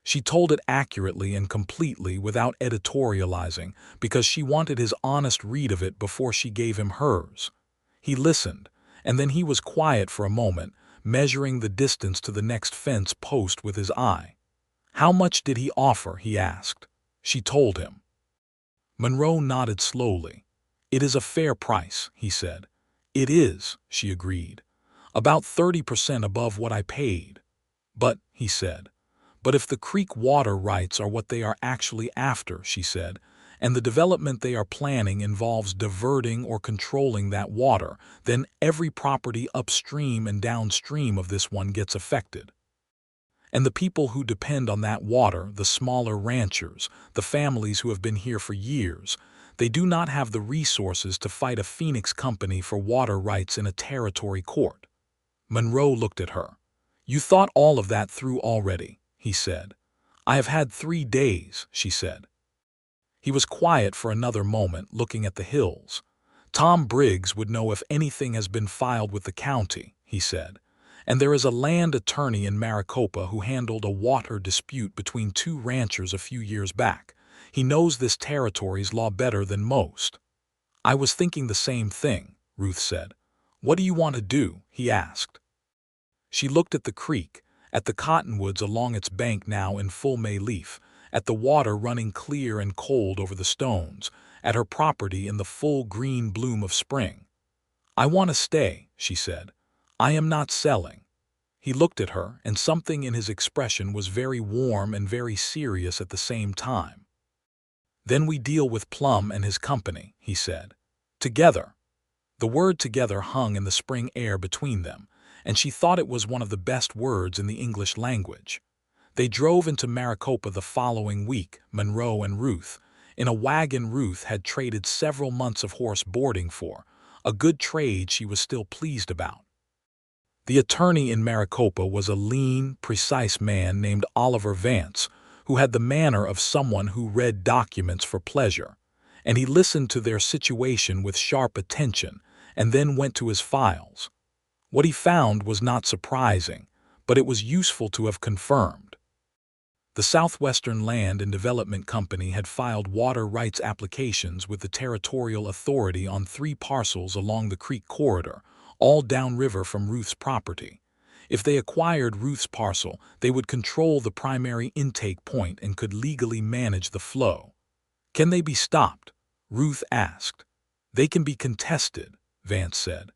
She told it accurately and completely without editorializing because she wanted his honest read of it before she gave him hers. He listened, and then he was quiet for a moment, measuring the distance to the next fence post with his eye. "How much did he offer?" he asked. She told him. Monroe nodded slowly. "It is a fair price," he said. "It is," she agreed. "About 30% above what I paid." "But," he said. "But if the creek water rights are what they are actually after," she said, "and the development they are planning involves diverting or controlling that water, then every property upstream and downstream of this one gets affected. And the people who depend on that water, the smaller ranchers, the families who have been here for years, they do not have the resources to fight a Phoenix company for water rights in a territory court." Monroe looked at her. "You thought all of that through already," he said. "I have had 3 days," she said. He was quiet for another moment, looking at the hills. "Tom Briggs would know if anything has been filed with the county," he said. "And there is a land attorney in Maricopa who handled a water dispute between 2 ranchers a few years back. He knows this territory's law better than most." "I was thinking the same thing," Ruth said. "What do you want to do?" he asked. She looked at the creek, at the cottonwoods along its bank now in full May leaf, at the water running clear and cold over the stones, at her property in the full green bloom of spring. "I want to stay," she said. "I am not selling." He looked at her, and something in his expression was very warm and very serious at the same time. "Then we deal with Plum and his company," he said. "Together." The word "together" hung in the spring air between them, and she thought it was one of the best words in the English language. They drove into Maricopa the following week, Monroe and Ruth, in a wagon Ruth had traded several months of horse boarding for, a good trade she was still pleased about. The attorney in Maricopa was a lean, precise man named Oliver Vance, who had the manner of someone who read documents for pleasure, and he listened to their situation with sharp attention and then went to his files. What he found was not surprising, but it was useful to have confirmed. The Southwestern Land and Development Company had filed water rights applications with the territorial authority on 3 parcels along the creek corridor, all downriver from Ruth's property. If they acquired Ruth's parcel, they would control the primary intake point and could legally manage the flow. "Can they be stopped?" Ruth asked. "They can be contested," Vance said.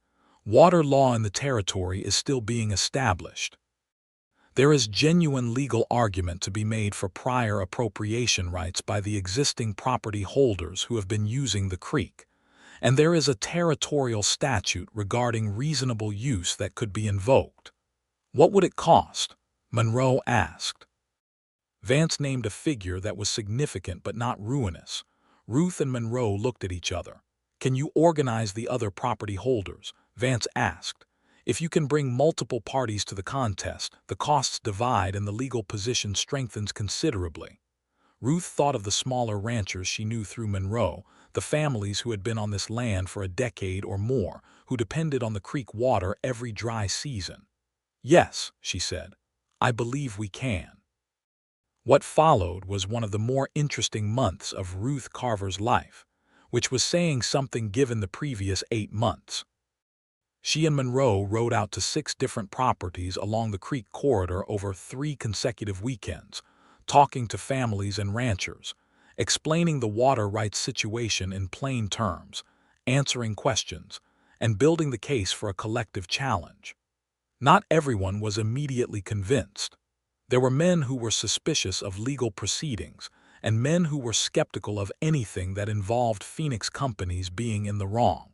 "Water law in the territory is still being established. There is genuine legal argument to be made for prior appropriation rights by the existing property holders who have been using the creek, and there is a territorial statute regarding reasonable use that could be invoked." "What would it cost?" Monroe asked. Vance named a figure that was significant but not ruinous. Ruth and Monroe looked at each other. "Can you organize the other property holders?" Vance asked. "If you can bring multiple parties to the contest, the costs divide and the legal position strengthens considerably." Ruth thought of the smaller ranchers she knew through Monroe, the families who had been on this land for a decade or more, who depended on the creek water every dry season. "Yes," she said, "I believe we can." What followed was one of the more interesting months of Ruth Carver's life, which was saying something given the previous 8 months. She and Monroe rode out to 6 different properties along the creek corridor over 3 consecutive weekends, talking to families and ranchers, explaining the water rights situation in plain terms, answering questions, and building the case for a collective challenge. Not everyone was immediately convinced. There were men who were suspicious of legal proceedings, and men who were skeptical of anything that involved Phoenix companies being in the wrong.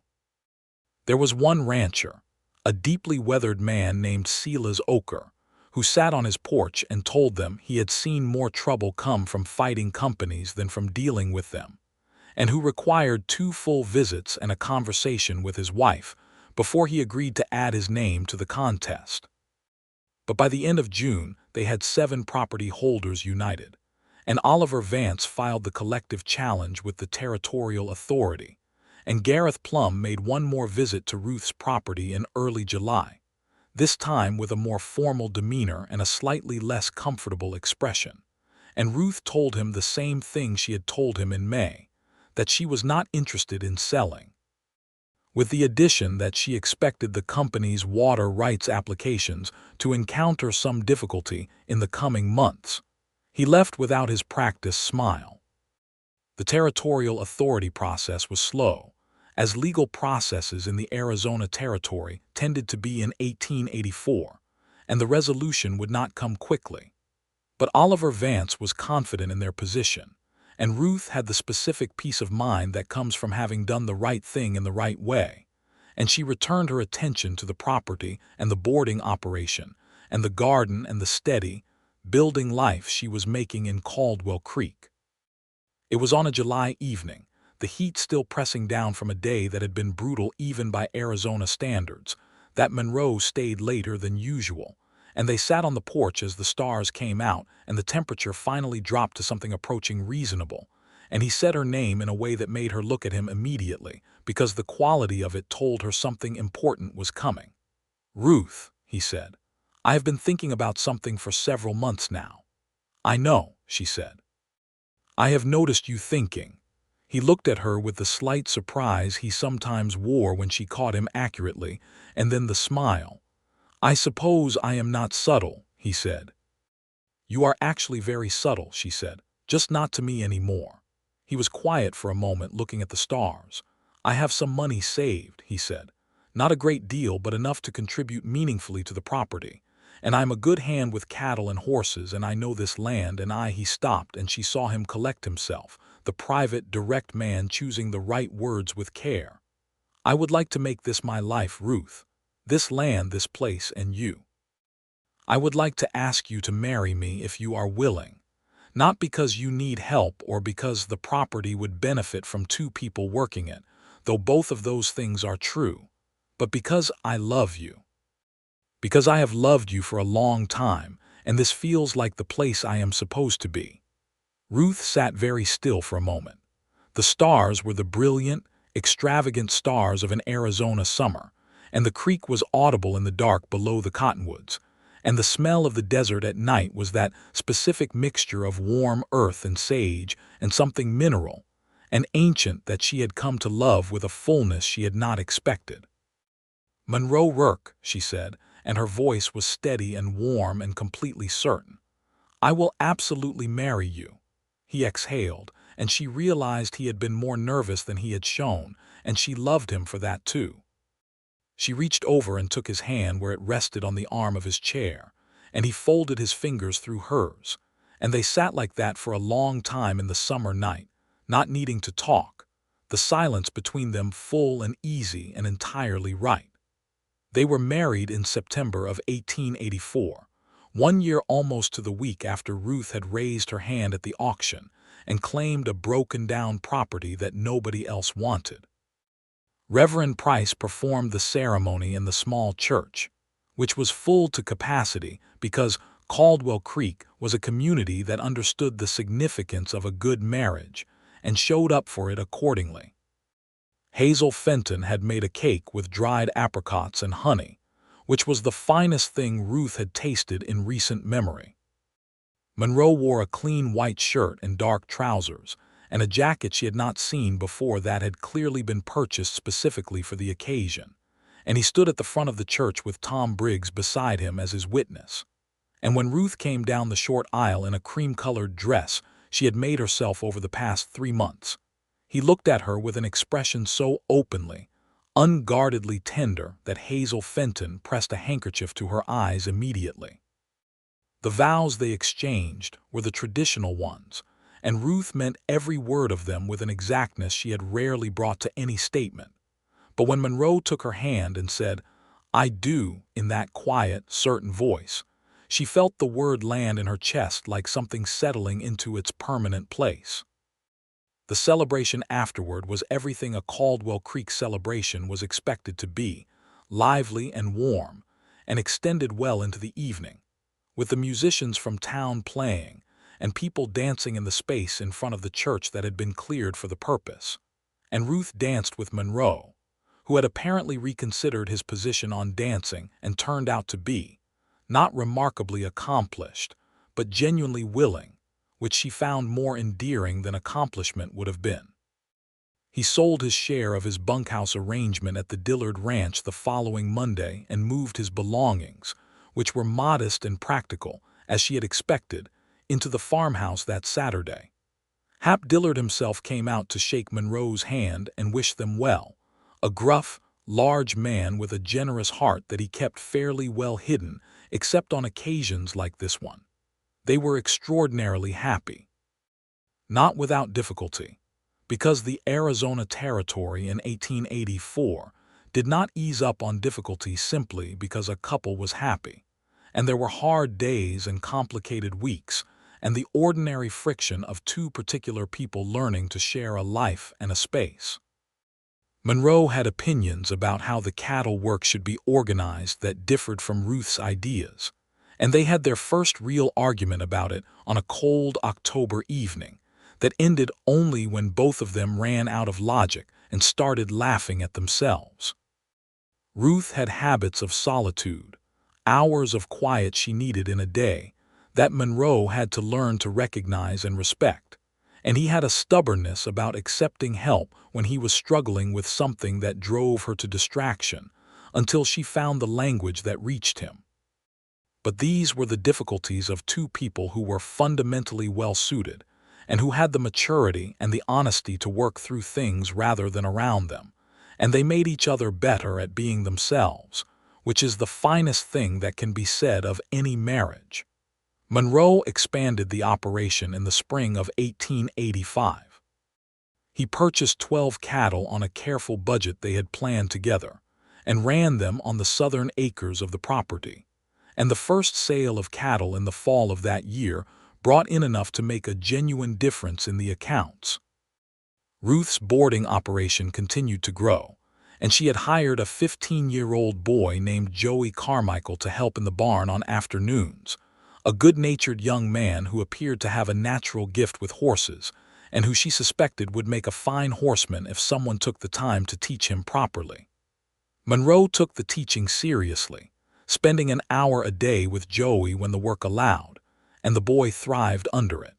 There was one rancher, a deeply weathered man named Silas Oker, who sat on his porch and told them he had seen more trouble come from fighting companies than from dealing with them, and who required 2 full visits and a conversation with his wife before he agreed to add his name to the contest. But by the end of June, they had 7 property holders united, and Oliver Vance filed the collective challenge with the territorial authority, and Gareth Plum made one more visit to Ruth's property in early July, this time with a more formal demeanor and a slightly less comfortable expression. And Ruth told him the same thing she had told him in May, that she was not interested in selling, with the addition that she expected the company's water rights applications to encounter some difficulty in the coming months. He left without his practiced smile. The territorial authority process was slow, as legal processes in the Arizona Territory tended to be in 1884, and the resolution would not come quickly. But Oliver Vance was confident in their position, and Ruth had the specific peace of mind that comes from having done the right thing in the right way, and she returned her attention to the property and the boarding operation, and the garden and the steady, building life she was making in Caldwell Creek. It was on a July evening, the heat still pressing down from a day that had been brutal even by Arizona standards, that Monroe stayed later than usual, and they sat on the porch as the stars came out and the temperature finally dropped to something approaching reasonable, and he said her name in a way that made her look at him immediately, because the quality of it told her something important was coming. "Ruth," he said, "I have been thinking about something for several months now." "I know," she said. "I have noticed you thinking." He looked at her with the slight surprise he sometimes wore when she caught him accurately, and then the smile. "I suppose I am not subtle," he said. "You are actually very subtle," she said, "just not to me anymore." He was quiet for a moment, looking at the stars. "I have some money saved," he said. "Not a great deal, but enough to contribute meaningfully to the property. And I'm a good hand with cattle and horses, and I know this land, and He stopped, and she saw him collect himself, the private, direct man choosing the right words with care. "I would like to make this my life, Ruth. This land, this place, and you. I would like to ask you to marry me if you are willing. Not because you need help or because the property would benefit from 2 people working it, though both of those things are true, but because I love you. Because I have loved you for a long time, and this feels like the place I am supposed to be." Ruth sat very still for a moment. The stars were the brilliant, extravagant stars of an Arizona summer, and the creek was audible in the dark below the cottonwoods, and the smell of the desert at night was that specific mixture of warm earth and sage and something mineral and ancient that she had come to love with a fullness she had not expected. "Monroe Rourke," she said, and her voice was steady and warm and completely certain. "I will absolutely marry you." He exhaled, and she realized he had been more nervous than he had shown, and she loved him for that too. She reached over and took his hand where it rested on the arm of his chair, and he folded his fingers through hers, and they sat like that for a long time in the summer night, not needing to talk, the silence between them full and easy and entirely right. They were married in September of 1884, 1 year almost to the week after Ruth had raised her hand at the auction and claimed a broken-down property that nobody else wanted. Reverend Price performed the ceremony in the small church, which was full to capacity because Caldwell Creek was a community that understood the significance of a good marriage and showed up for it accordingly. Hazel Fenton had made a cake with dried apricots and honey, which was the finest thing Ruth had tasted in recent memory. Monroe wore a clean white shirt and dark trousers, and a jacket she had not seen before that had clearly been purchased specifically for the occasion, and he stood at the front of the church with Tom Briggs beside him as his witness. And when Ruth came down the short aisle in a cream-colored dress she had made herself over the past 3 months, he looked at her with an expression so openly, unguardedly tender that Hazel Fenton pressed a handkerchief to her eyes immediately. The vows they exchanged were the traditional ones, and Ruth meant every word of them with an exactness she had rarely brought to any statement. But when Monroe took her hand and said, "I do," in that quiet, certain voice, she felt the word land in her chest like something settling into its permanent place. The celebration afterward was everything a Caldwell Creek celebration was expected to be, lively and warm, and extended well into the evening, with the musicians from town playing and people dancing in the space in front of the church that had been cleared for the purpose. And Ruth danced with Monroe, who had apparently reconsidered his position on dancing and turned out to be, not remarkably accomplished, but genuinely willing, which she found more endearing than accomplishment would have been. He sold his share of his bunkhouse arrangement at the Dillard Ranch the following Monday and moved his belongings, which were modest and practical, as she had expected, into the farmhouse that Saturday. Hap Dillard himself came out to shake Monroe's hand and wish them well, a gruff, large man with a generous heart that he kept fairly well hidden, except on occasions like this one. They were extraordinarily happy. Not without difficulty, because the Arizona Territory in 1884 did not ease up on difficulty simply because a couple was happy, and there were hard days and complicated weeks, and the ordinary friction of two particular people learning to share a life and a space. Monroe had opinions about how the cattle work should be organized that differed from Ruth's ideas, and they had their first real argument about it on a cold October evening that ended only when both of them ran out of logic and started laughing at themselves. Ruth had habits of solitude, hours of quiet she needed in a day, that Monroe had to learn to recognize and respect, and he had a stubbornness about accepting help when he was struggling with something that drove her to distraction, until she found the language that reached him. But these were the difficulties of two people who were fundamentally well-suited, and who had the maturity and the honesty to work through things rather than around them, and they made each other better at being themselves, which is the finest thing that can be said of any marriage. Monroe expanded the operation in the spring of 1885. He purchased 12 cattle on a careful budget they had planned together, and ran them on the southern acres of the property, and the first sale of cattle in the fall of that year brought in enough to make a genuine difference in the accounts. Ruth's boarding operation continued to grow, and she had hired a 15-year-old boy named Joey Carmichael to help in the barn on afternoons, a good-natured young man who appeared to have a natural gift with horses, and who she suspected would make a fine horseman if someone took the time to teach him properly. Monroe took the teaching seriously, spending an hour a day with Joey when the work allowed, and the boy thrived under it.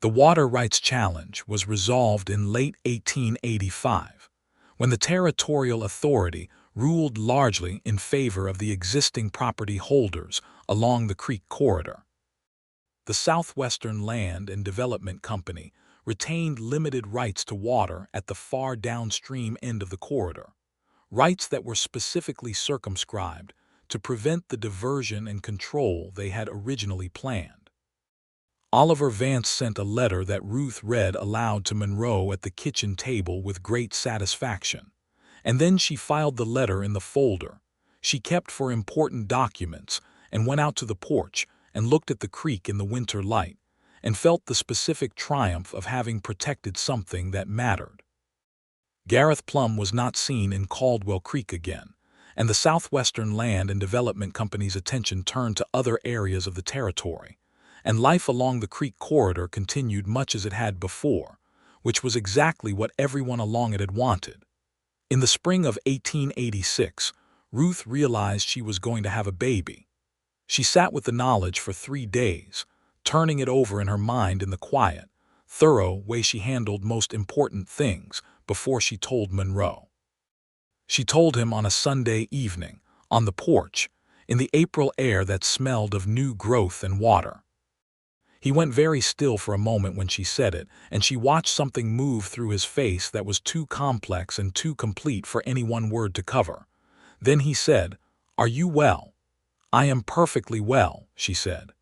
The Water Rights Challenge was resolved in late 1885, when the territorial authority ruled largely in favor of the existing property holders along the creek corridor. The Southwestern Land and Development Company retained limited rights to water at the far downstream end of the corridor, rights that were specifically circumscribed to prevent the diversion and control they had originally planned. Oliver Vance sent a letter that Ruth read aloud to Monroe at the kitchen table with great satisfaction, and then she filed the letter in the folder she kept for important documents and went out to the porch and looked at the creek in the winter light and felt the specific triumph of having protected something that mattered. Gareth Plum was not seen in Caldwell Creek again, and the Southwestern Land and Development Company's attention turned to other areas of the territory, and life along the creek corridor continued much as it had before, which was exactly what everyone along it had wanted. In the spring of 1886, Ruth realized she was going to have a baby. She sat with the knowledge for 3 days, turning it over in her mind in the quiet, thorough way she handled most important things before she told Monroe. She told him on a Sunday evening, on the porch, in the April air that smelled of new growth and water. He went very still for a moment when she said it, and she watched something move through his face that was too complex and too complete for any one word to cover. Then he said, "Are you well?" "I am perfectly well," she said.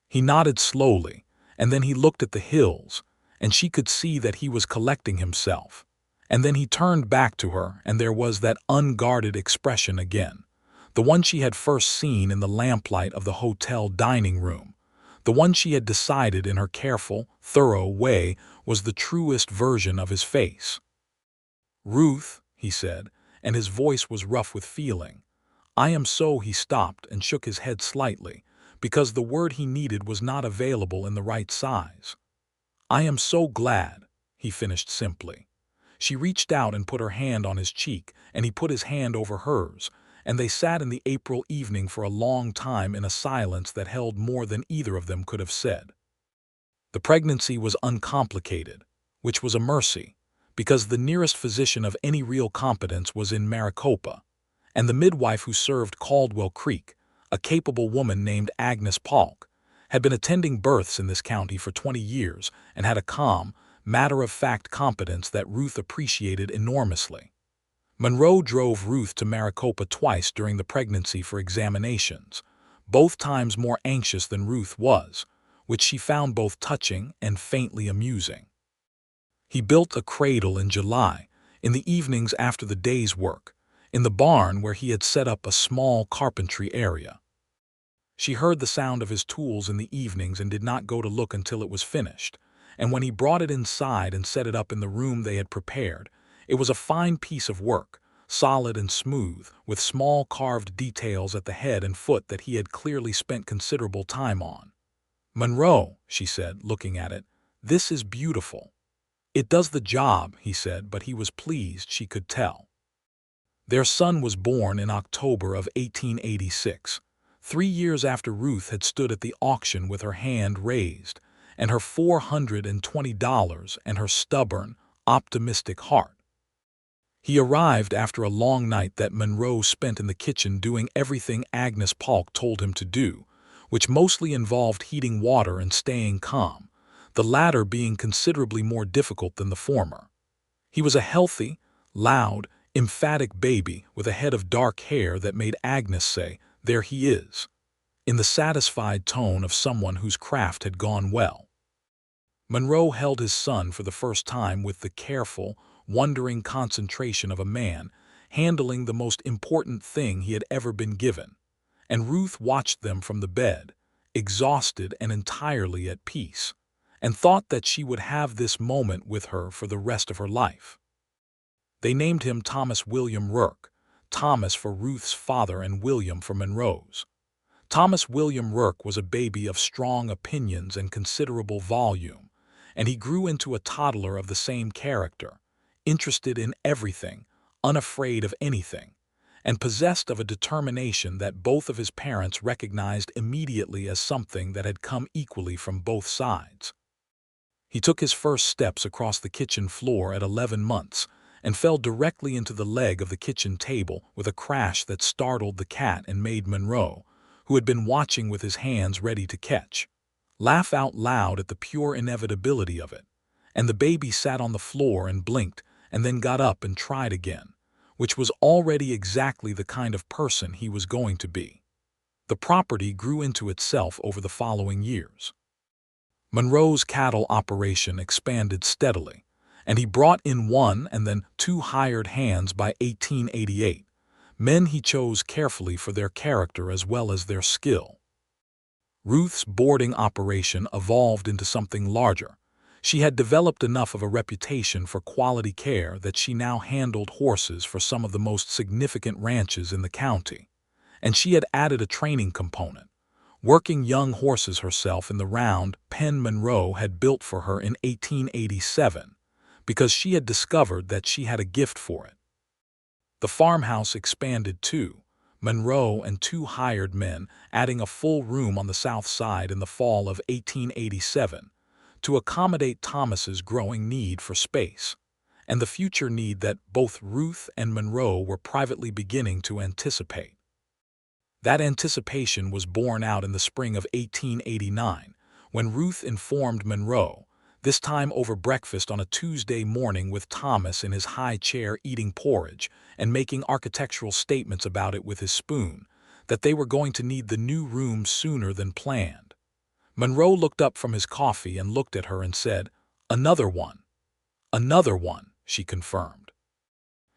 He nodded slowly, and then he looked at the hills, and she could see that he was collecting himself. And then he turned back to her, and there was that unguarded expression again, the one she had first seen in the lamplight of the hotel dining room, the one she had decided in her careful, thorough way was the truest version of his face. "Ruth," he said, and his voice was rough with feeling, "I am so—" He stopped and shook his head slightly, because the word he needed was not available in the right size. "I am so glad," he finished simply. She reached out and put her hand on his cheek, and he put his hand over hers, and they sat in the April evening for a long time in a silence that held more than either of them could have said. The pregnancy was uncomplicated, which was a mercy, because the nearest physician of any real competence was in Maricopa, and the midwife who served Caldwell Creek, a capable woman named Agnes Polk, had been attending births in this county for 20 years and had a calm, matter-of-fact competence that Ruth appreciated enormously. Monroe drove Ruth to Maricopa twice during the pregnancy for examinations, both times more anxious than Ruth was, which she found both touching and faintly amusing. He built a cradle in July, in the evenings after the day's work, in the barn where he had set up a small carpentry area. She heard the sound of his tools in the evenings and did not go to look until it was finished, and when he brought it inside and set it up in the room they had prepared, it was a fine piece of work, solid and smooth, with small carved details at the head and foot that he had clearly spent considerable time on. "Monroe," she said, looking at it, "this is beautiful." "It does the job," he said, but he was pleased, she could tell. Their son was born in October of 1886, 3 years after Ruth had stood at the auction with her hand raised, and her $420 and her stubborn, optimistic heart. He arrived after a long night that Monroe spent in the kitchen doing everything Agnes Polk told him to do, which mostly involved heating water and staying calm, the latter being considerably more difficult than the former. He was a healthy, loud, emphatic baby with a head of dark hair that made Agnes say, "There he is," in the satisfied tone of someone whose craft had gone well. Monroe held his son for the first time with the careful, wondering concentration of a man handling the most important thing he had ever been given, and Ruth watched them from the bed, exhausted and entirely at peace, and thought that she would have this moment with her for the rest of her life. They named him Thomas William Rourke, Thomas for Ruth's father and William for Monroe's. Thomas William Rourke was a baby of strong opinions and considerable volume, and he grew into a toddler of the same character, interested in everything, unafraid of anything, and possessed of a determination that both of his parents recognized immediately as something that had come equally from both sides. He took his first steps across the kitchen floor at 11 months and fell directly into the leg of the kitchen table with a crash that startled the cat and made Monroe, who had been watching with his hands ready to catch, laugh out loud at the pure inevitability of it, and the baby sat on the floor and blinked and then got up and tried again, which was already exactly the kind of person he was going to be. The property grew into itself over the following years. Monroe's cattle operation expanded steadily, and he brought in 1 and then 2 hired hands by 1888, men he chose carefully for their character as well as their skill. Ruth's boarding operation evolved into something larger. She had developed enough of a reputation for quality care that she now handled horses for some of the most significant ranches in the county, and she had added a training component, working young horses herself in the round pen Monroe had built for her in 1887, because she had discovered that she had a gift for it. The farmhouse expanded too, Monroe and 2 hired men adding a full room on the south side in the fall of 1887 to accommodate Thomas's growing need for space, and the future need that both Ruth and Monroe were privately beginning to anticipate. That anticipation was borne out in the spring of 1889, when Ruth informed Monroe, this time over breakfast on a Tuesday morning with Thomas in his high chair eating porridge and making architectural statements about it with his spoon, that they were going to need the new room sooner than planned. Monroe looked up from his coffee and looked at her and said, "Another one." "Another one," she confirmed.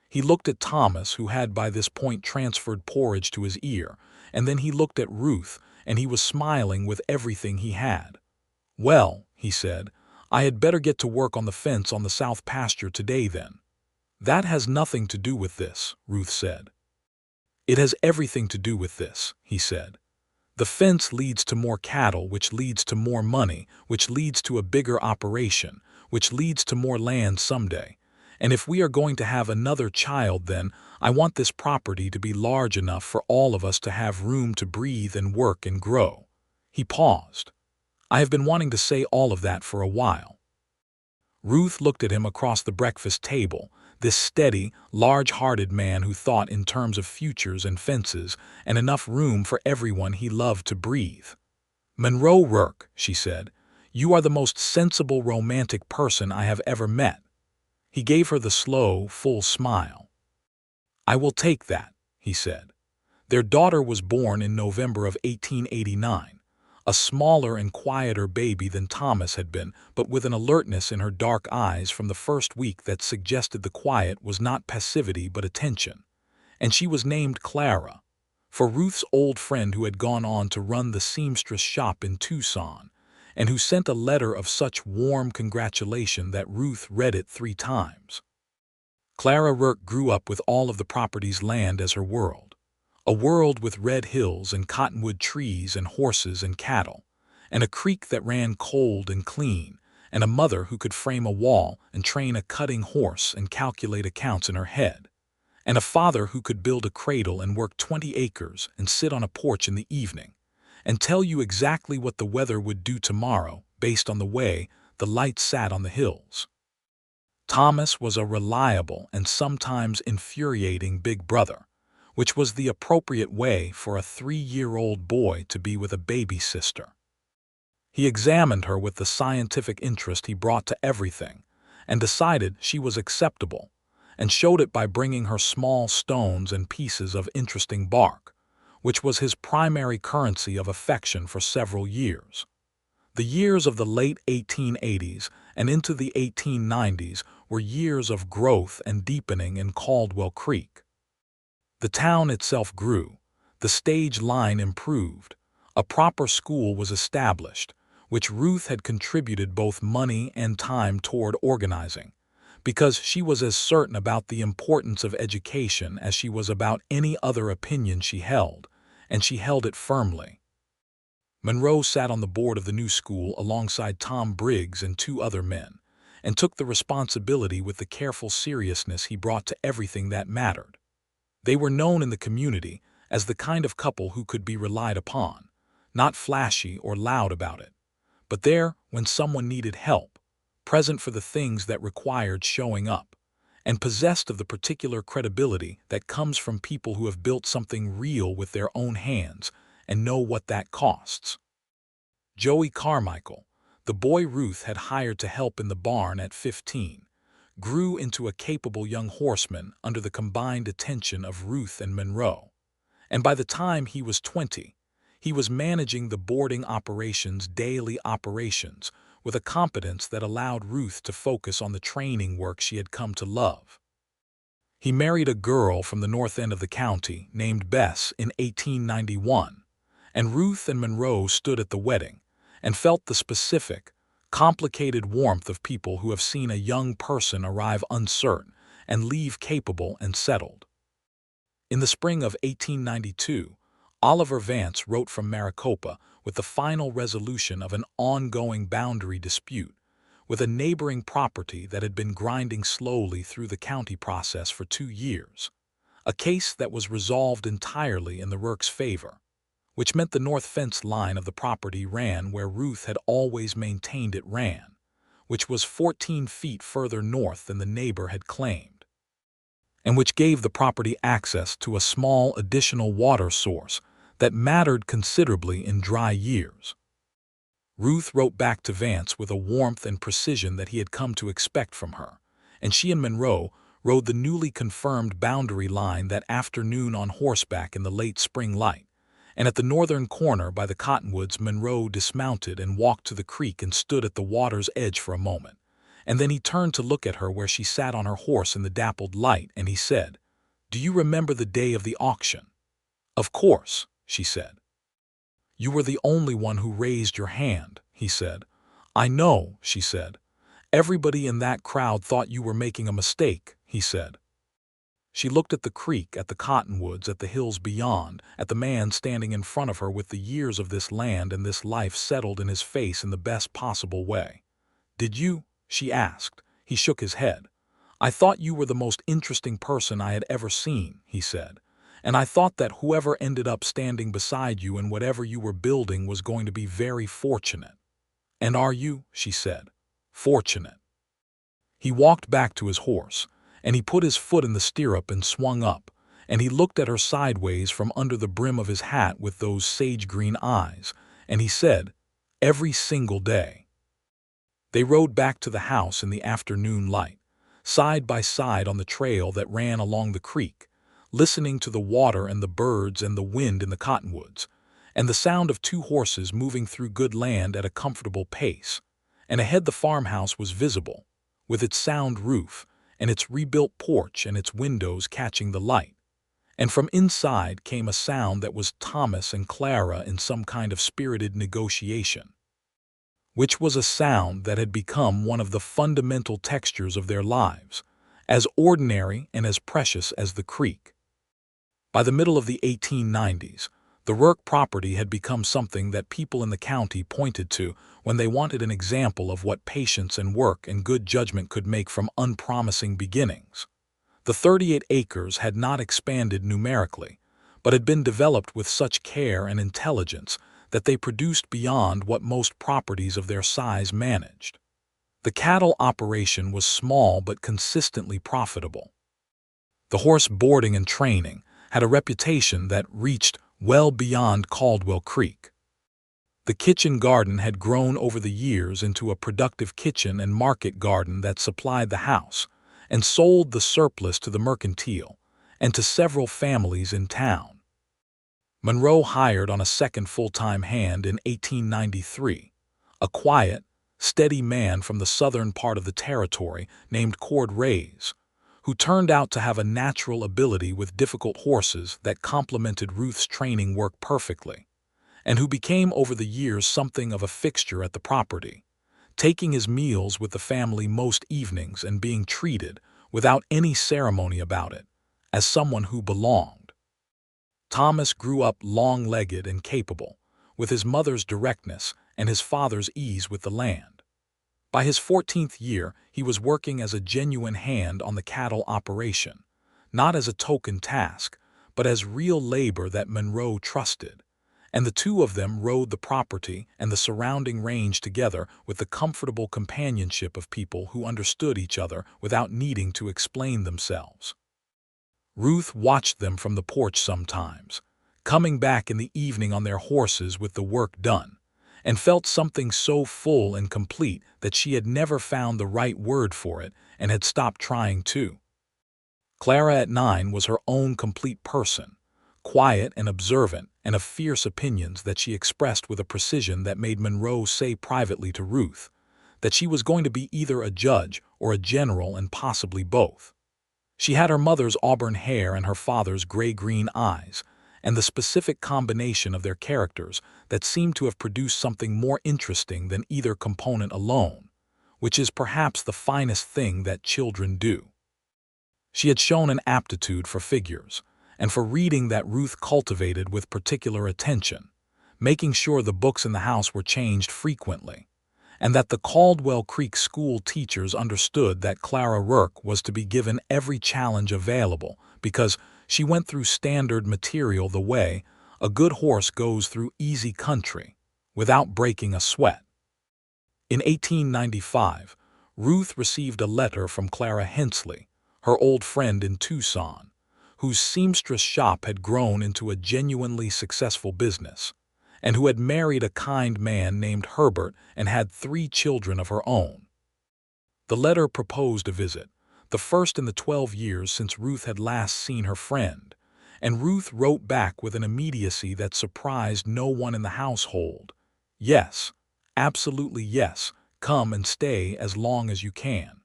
He looked at Thomas, who had by this point transferred porridge to his ear, and then he looked at Ruth, and he was smiling with everything he had. "Well," he said, "I had better get to work on the fence on the south pasture today then." "That has nothing to do with this," Ruth said. "It has everything to do with this," he said. "The fence leads to more cattle, which leads to more money, which leads to a bigger operation, which leads to more land someday. And if we are going to have another child, then I want this property to be large enough for all of us to have room to breathe and work and grow." He paused. "I have been wanting to say all of that for a while." Ruth looked at him across the breakfast table, this steady, large-hearted man who thought in terms of futures and fences and enough room for everyone he loved to breathe. "Monroe Rourke," she said, "you are the most sensible, romantic person I have ever met." He gave her the slow, full smile. "I will take that," he said. Their daughter was born in November of 1889, a smaller and quieter baby than Thomas had been, but with an alertness in her dark eyes from the first week that suggested the quiet was not passivity but attention. And she was named Clara, for Ruth's old friend who had gone on to run the seamstress shop in Tucson, and who sent a letter of such warm congratulation that Ruth read it 3 times. Clara Rourke grew up with all of the property's land as her world. A world with red hills and cottonwood trees and horses and cattle, and a creek that ran cold and clean, and a mother who could frame a wall and train a cutting horse and calculate accounts in her head, and a father who could build a cradle and work 20 acres and sit on a porch in the evening, and tell you exactly what the weather would do tomorrow based on the way the lights sat on the hills. Thomas was a reliable and sometimes infuriating big brother, which was the appropriate way for a 3-year-old boy to be with a baby sister. He examined her with the scientific interest he brought to everything, and decided she was acceptable, and showed it by bringing her small stones and pieces of interesting bark, which was his primary currency of affection for several years. The years of the late 1880s and into the 1890s were years of growth and deepening in Caldwell Creek. The town itself grew, the stage line improved, a proper school was established, which Ruth had contributed both money and time toward organizing, because she was as certain about the importance of education as she was about any other opinion she held, and she held it firmly. Monroe sat on the board of the new school alongside Tom Briggs and 2 other men, and took the responsibility with the careful seriousness he brought to everything that mattered. They were known in the community as the kind of couple who could be relied upon, not flashy or loud about it, but there when someone needed help, present for the things that required showing up, and possessed of the particular credibility that comes from people who have built something real with their own hands and know what that costs. Joey Carmichael, the boy Ruth had hired to help in the barn at 15, grew into a capable young horseman under the combined attention of Ruth and Monroe, and by the time he was 20, he was managing the boarding operation's daily operations with a competence that allowed Ruth to focus on the training work she had come to love. He married a girl from the north end of the county named Bess in 1891, and Ruth and Monroe stood at the wedding and felt the specific, complicated warmth of people who have seen a young person arrive uncertain and leave capable and settled. In the spring of 1892, Oliver Vance wrote from Maricopa with the final resolution of an ongoing boundary dispute with a neighboring property that had been grinding slowly through the county process for 2 years, a case that was resolved entirely in the Rourke's favor, which meant the north fence line of the property ran where Ruth had always maintained it ran, which was 14 feet further north than the neighbor had claimed, and which gave the property access to a small additional water source that mattered considerably in dry years. Ruth wrote back to Vance with a warmth and precision that he had come to expect from her, and she and Monroe rode the newly confirmed boundary line that afternoon on horseback in the late spring light, and at the northern corner by the cottonwoods Monroe dismounted and walked to the creek and stood at the water's edge for a moment, and then he turned to look at her where she sat on her horse in the dappled light, and he said, "Do you remember the day of the auction?" "Of course," she said. "You were the only one who raised your hand," he said. "I know," she said. "Everybody in that crowd thought you were making a mistake," he said. She looked at the creek, at the cottonwoods, at the hills beyond, at the man standing in front of her with the years of this land and this life settled in his face in the best possible way. "Did you?" she asked. He shook his head. "I thought you were the most interesting person I had ever seen," he said. "And I thought that whoever ended up standing beside you in whatever you were building was going to be very fortunate." "And are you?" she said. "Fortunate." He walked back to his horse, and he put his foot in the stirrup and swung up, and he looked at her sideways from under the brim of his hat with those sage-green eyes, and he said, "Every single day." They rode back to the house in the afternoon light, side by side on the trail that ran along the creek, listening to the water and the birds and the wind in the cottonwoods, and the sound of two horses moving through good land at a comfortable pace. And ahead the farmhouse was visible, with its sound roof, and its rebuilt porch and its windows catching the light. And from inside came a sound that was Thomas and Clara in some kind of spirited negotiation, which was a sound that had become one of the fundamental textures of their lives, as ordinary and as precious as the creek. By the middle of the 1890s, the Rourke property had become something that people in the county pointed to when they wanted an example of what patience and work and good judgment could make from unpromising beginnings. The 38 acres had not expanded numerically, but had been developed with such care and intelligence that they produced beyond what most properties of their size managed. The cattle operation was small but consistently profitable. The horse boarding and training had a reputation that reached well beyond Caldwell Creek. The kitchen garden had grown over the years into a productive kitchen and market garden that supplied the house and sold the surplus to the mercantile and to several families in town. Monroe hired on a second full-time hand in 1893, a quiet, steady man from the southern part of the territory named Cord Rays, who turned out to have a natural ability with difficult horses that complemented Ruth's training work perfectly, and who became over the years something of a fixture at the property, taking his meals with the family most evenings and being treated, without any ceremony about it, as someone who belonged. Thomas grew up long-legged and capable, with his mother's directness and his father's ease with the land. By his 14th year, he was working as a genuine hand on the cattle operation, not as a token task, but as real labor that Monroe trusted, and the two of them rode the property and the surrounding range together with the comfortable companionship of people who understood each other without needing to explain themselves. Ruth watched them from the porch sometimes, coming back in the evening on their horses with the work done, and felt something so full and complete that she had never found the right word for it and had stopped trying to. Clara at 9 was her own complete person, quiet and observant and of fierce opinions that she expressed with a precision that made Monroe say privately to Ruth that she was going to be either a judge or a general and possibly both. She had her mother's auburn hair and her father's gray-green eyes, and the specific combination of their characters that seemed to have produced something more interesting than either component alone, which is perhaps the finest thing that children do. She had shown an aptitude for figures, and for reading that Ruth cultivated with particular attention, making sure the books in the house were changed frequently, and that the Caldwell Creek school teachers understood that Clara Rourke was to be given every challenge available because she went through standard material the way a good horse goes through easy country, without breaking a sweat. In 1895, Ruth received a letter from Clara Hensley, her old friend in Tucson, whose seamstress shop had grown into a genuinely successful business, and who had married a kind man named Herbert and had 3 children of her own. The letter proposed a visit, the first in the 12 years since Ruth had last seen her friend, and Ruth wrote back with an immediacy that surprised no one in the household. "Yes, absolutely yes, come and stay as long as you can."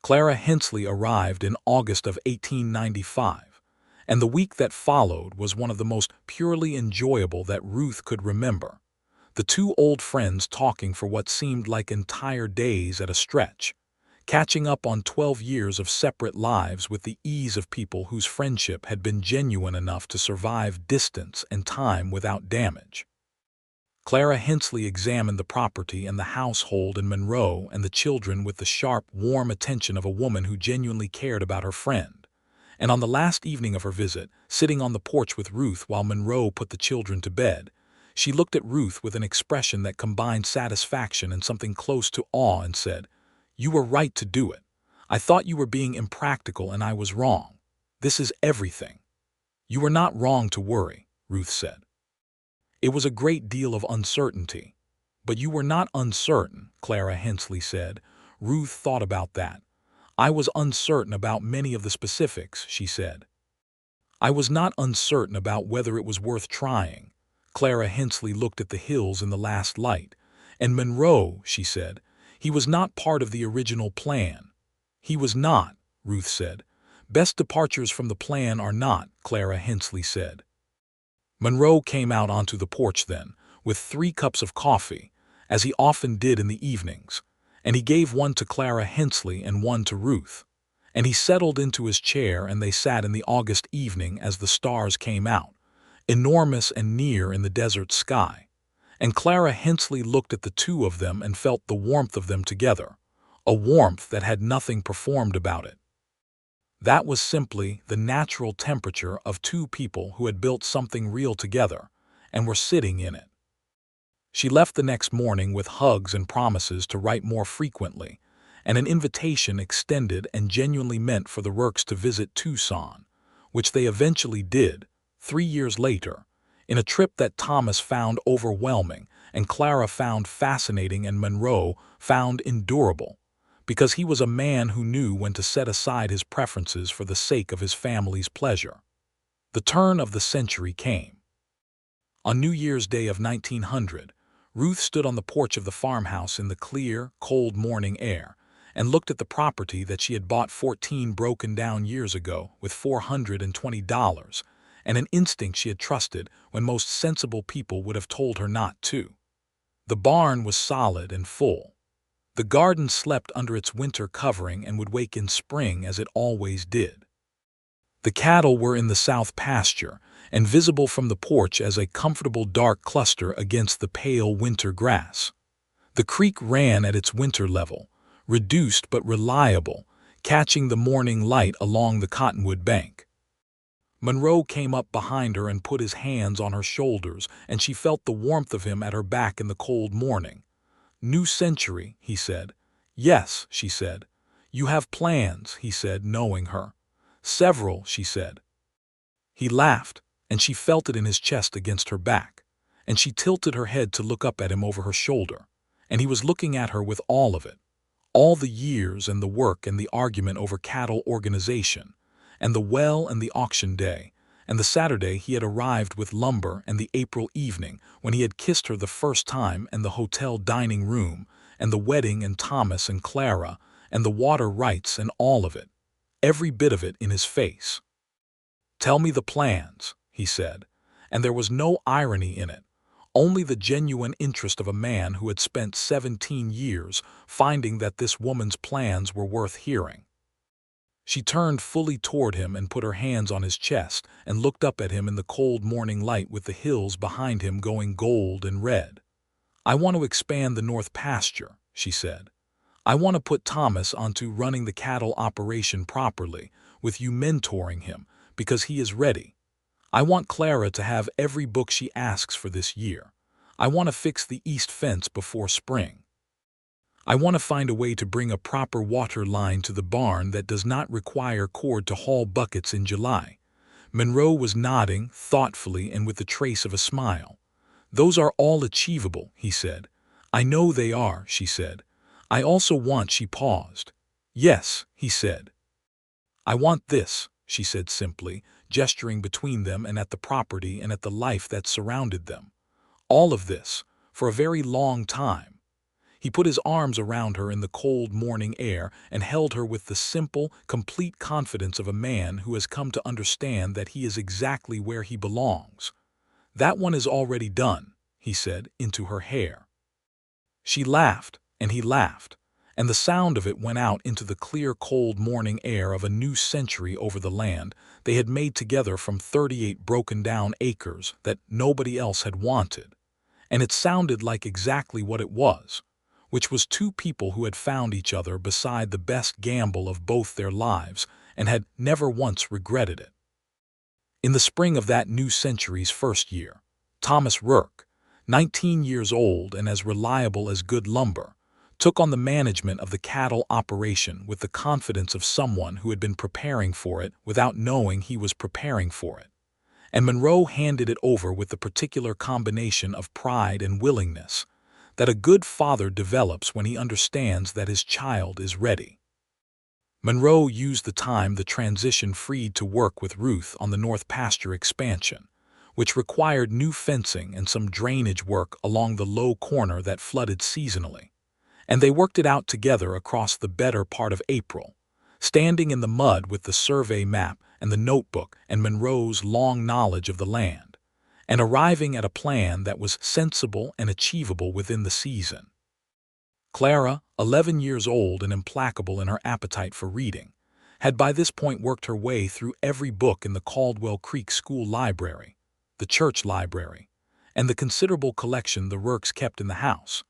Clara Hensley arrived in August of 1895, and the week that followed was one of the most purely enjoyable that Ruth could remember, the two old friends talking for what seemed like entire days at a stretch, catching up on 12 years of separate lives with the ease of people whose friendship had been genuine enough to survive distance and time without damage. Clara Hensley examined the property and the household in Monroe and the children with the sharp, warm attention of a woman who genuinely cared about her friend. And on the last evening of her visit, sitting on the porch with Ruth while Monroe put the children to bed, she looked at Ruth with an expression that combined satisfaction and something close to awe and said, "You were right to do it. I thought you were being impractical and I was wrong. This is everything." "You were not wrong to worry," Ruth said. "It was a great deal of uncertainty." "But you were not uncertain," Clara Hensley said. Ruth thought about that. "I was uncertain about many of the specifics," she said. "I was not uncertain about whether it was worth trying." Clara Hensley looked at the hills in the last light. "And Monroe," she said, "he was not part of the original plan." "He was not," Ruth said. "Best departures from the plan are not," Clara Hensley said. Monroe came out onto the porch then, with 3 cups of coffee, as he often did in the evenings, and he gave one to Clara Hensley and one to Ruth. And he settled into his chair and they sat in the August evening as the stars came out, enormous and near in the desert sky. And Clara Hensley looked at the two of them and felt the warmth of them together, a warmth that had nothing performed about it. That was simply the natural temperature of two people who had built something real together and were sitting in it. She left the next morning with hugs and promises to write more frequently, and an invitation extended and genuinely meant for the Rurks to visit Tucson, which they eventually did, 3 years later, in a trip that Thomas found overwhelming and Clara found fascinating and Monroe found endurable, because he was a man who knew when to set aside his preferences for the sake of his family's pleasure. The turn of the century came. On New Year's Day of 1900, Ruth stood on the porch of the farmhouse in the clear, cold morning air and looked at the property that she had bought 14 broken-down years ago with $420, and an instinct she had trusted when most sensible people would have told her not to. The barn was solid and full. The garden slept under its winter covering and would wake in spring as it always did. The cattle were in the south pasture and visible from the porch as a comfortable dark cluster against the pale winter grass. The creek ran at its winter level, reduced but reliable, catching the morning light along the cottonwood bank. Monroe came up behind her and put his hands on her shoulders, and she felt the warmth of him at her back in the cold morning. "New century," he said. "Yes," she said. "You have plans," he said, knowing her. "Several," she said. He laughed, and she felt it in his chest against her back, and she tilted her head to look up at him over her shoulder, and he was looking at her with all of it. All the years and the work and the argument over cattle organization, and the well and the auction day, and the Saturday he had arrived with lumber and the April evening when he had kissed her the first time and the hotel dining room, and the wedding and Thomas and Clara, and the water rights and all of it, every bit of it in his face. "Tell me the plans," he said, and there was no irony in it, only the genuine interest of a man who had spent 17 years finding that this woman's plans were worth hearing. She turned fully toward him and put her hands on his chest and looked up at him in the cold morning light with the hills behind him going gold and red. "I want to expand the north pasture," she said. "I want to put Thomas onto running the cattle operation properly, with you mentoring him, because he is ready. I want Clara to have every book she asks for this year. I want to fix the east fence before spring. I want to find a way to bring a proper water line to the barn that does not require cord to haul buckets in July." Monroe was nodding thoughtfully and with the trace of a smile. "Those are all achievable," he said. "I know they are," she said. "I also want—" She paused. "Yes," he said. "I want this," she said simply, gesturing between them and at the property and at the life that surrounded them. "All of this, for a very long time." He put his arms around her in the cold morning air and held her with the simple, complete confidence of a man who has come to understand that he is exactly where he belongs. "That one is already done," he said, into her hair. She laughed, and he laughed, and the sound of it went out into the clear, cold morning air of a new century over the land they had made together from 38 broken-down acres that nobody else had wanted. And it sounded like exactly what it was, which was two people who had found each other beside the best gamble of both their lives and had never once regretted it. In the spring of that new century's first year, Thomas Rourke, 19 years old and as reliable as good lumber, took on the management of the cattle operation with the confidence of someone who had been preparing for it without knowing he was preparing for it. And Monroe handed it over with the particular combination of pride and willingness that a good father develops when he understands that his child is ready. Monroe used the time the transition freed to work with Ruth on the North Pasture expansion, which required new fencing and some drainage work along the low corner that flooded seasonally. And they worked it out together across the better part of April, standing in the mud with the survey map and the notebook and Monroe's long knowledge of the land, and arriving at a plan that was sensible and achievable within the season. Clara, 11 years old and implacable in her appetite for reading, had by this point worked her way through every book in the Caldwell Creek school library, the church library, and the considerable collection the Rourkes kept in the house,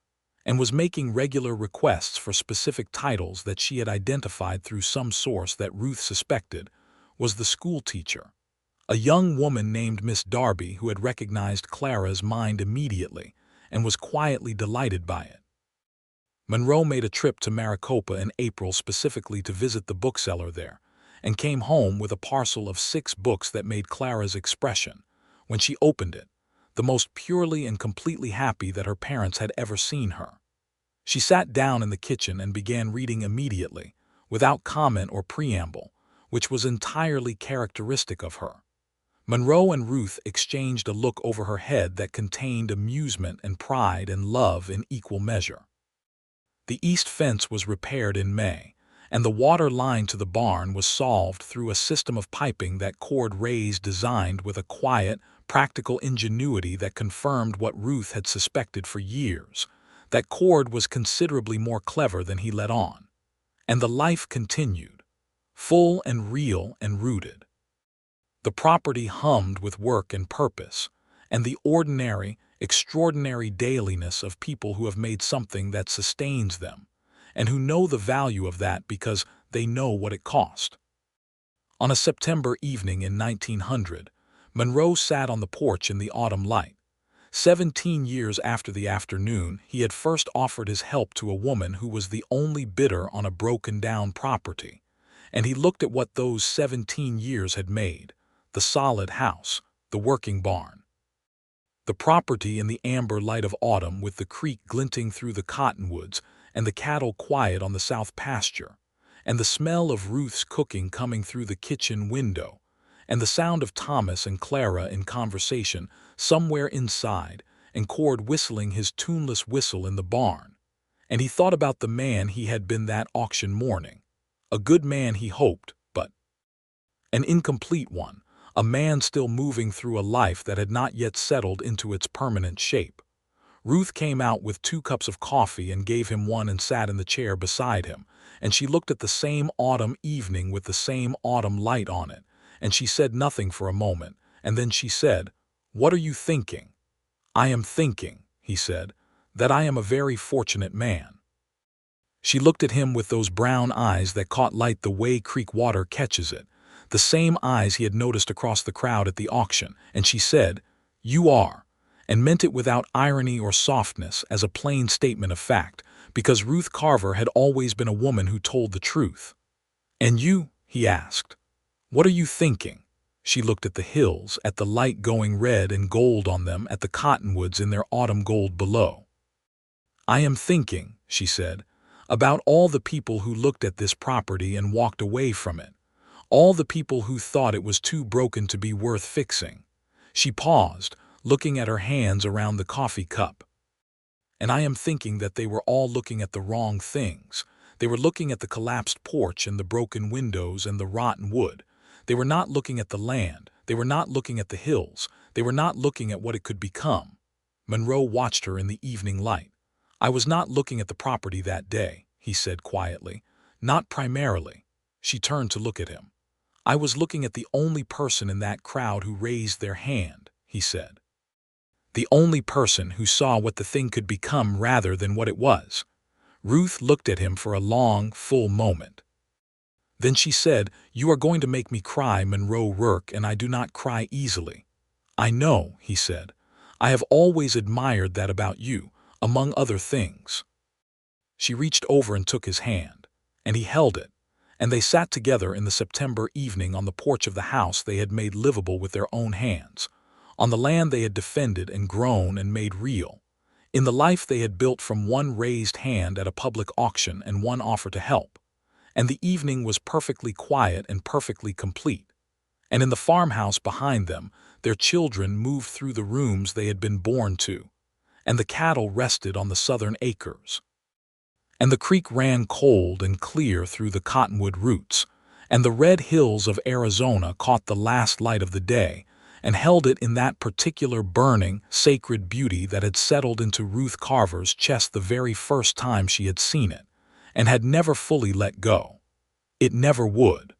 and was making regular requests for specific titles that she had identified through some source that Ruth suspected was the school teacher, a young woman named Miss Darby who had recognized Clara's mind immediately and was quietly delighted by it. Monroe made a trip to Maricopa in April specifically to visit the bookseller there, and came home with a parcel of 6 books that made Clara's expression, when she opened it, the most purely and completely happy that her parents had ever seen her. She sat down in the kitchen and began reading immediately, without comment or preamble, which was entirely characteristic of her. Monroe and Ruth exchanged a look over her head that contained amusement and pride and love in equal measure. The east fence was repaired in May, and the water line to the barn was solved through a system of piping that Cord Ray's designed with a quiet, practical ingenuity that confirmed what Ruth had suspected for years, that Cord was considerably more clever than he let on. And the life continued, full and real and rooted. The property hummed with work and purpose, and the ordinary, extraordinary dailiness of people who have made something that sustains them, and who know the value of that because they know what it cost. On a September evening in 1900, Monroe sat on the porch in the autumn light. 17 years after the afternoon he had first offered his help to a woman who was the only bidder on a broken-down property, and he looked at what those 17 years had made, the solid house, the working barn. The property in the amber light of autumn with the creek glinting through the cottonwoods and the cattle quiet on the south pasture, and the smell of Ruth's cooking coming through the kitchen window, and the sound of Thomas and Clara in conversation somewhere inside, and Cord whistling his tuneless whistle in the barn. And he thought about the man he had been that auction morning. A good man, he hoped, but an incomplete one, a man still moving through a life that had not yet settled into its permanent shape. Ruth came out with 2 cups of coffee and gave him one and sat in the chair beside him, and she looked at the same autumn evening with the same autumn light on it, and she said nothing for a moment, and then she said, "What are you thinking?" "I am thinking," he said, "that I am a very fortunate man." She looked at him with those brown eyes that caught light the way creek water catches it, the same eyes he had noticed across the crowd at the auction, and she said, "You are," and meant it without irony or softness as a plain statement of fact, because Ruth Carver had always been a woman who told the truth. "And you?" he asked. "What are you thinking?" She looked at the hills, at the light going red and gold on them, at the cottonwoods in their autumn gold below. "I am thinking," she said, "about all the people who looked at this property and walked away from it, all the people who thought it was too broken to be worth fixing." She paused, looking at her hands around the coffee cup. "And I am thinking that they were all looking at the wrong things. They were looking at the collapsed porch and the broken windows and the rotten wood. They were not looking at the land. They were not looking at the hills. They were not looking at what it could become." Monroe watched her in the evening light. "I was not looking at the property that day," he said quietly. Not primarily. She turned to look at him. I was looking at the only person in that crowd who raised their hand, he said. The only person who saw what the thing could become rather than what it was. Ruth looked at him for a long, full moment. Then she said, "You are going to make me cry, Monroe Rourke, and I do not cry easily." "I know," he said. "I have always admired that about you, among other things." She reached over and took his hand, and he held it, and they sat together in the September evening on the porch of the house they had made livable with their own hands, on the land they had defended and grown and made real, in the life they had built from one raised hand at a public auction and one offer to help. And the evening was perfectly quiet and perfectly complete. And in the farmhouse behind them, their children moved through the rooms they had been born to, and the cattle rested on the southern acres. And the creek ran cold and clear through the cottonwood roots, and the red hills of Arizona caught the last light of the day and held it in that particular burning, sacred beauty that had settled into Ruth Carver's chest the very first time she had seen it, and had never fully let go. It never would.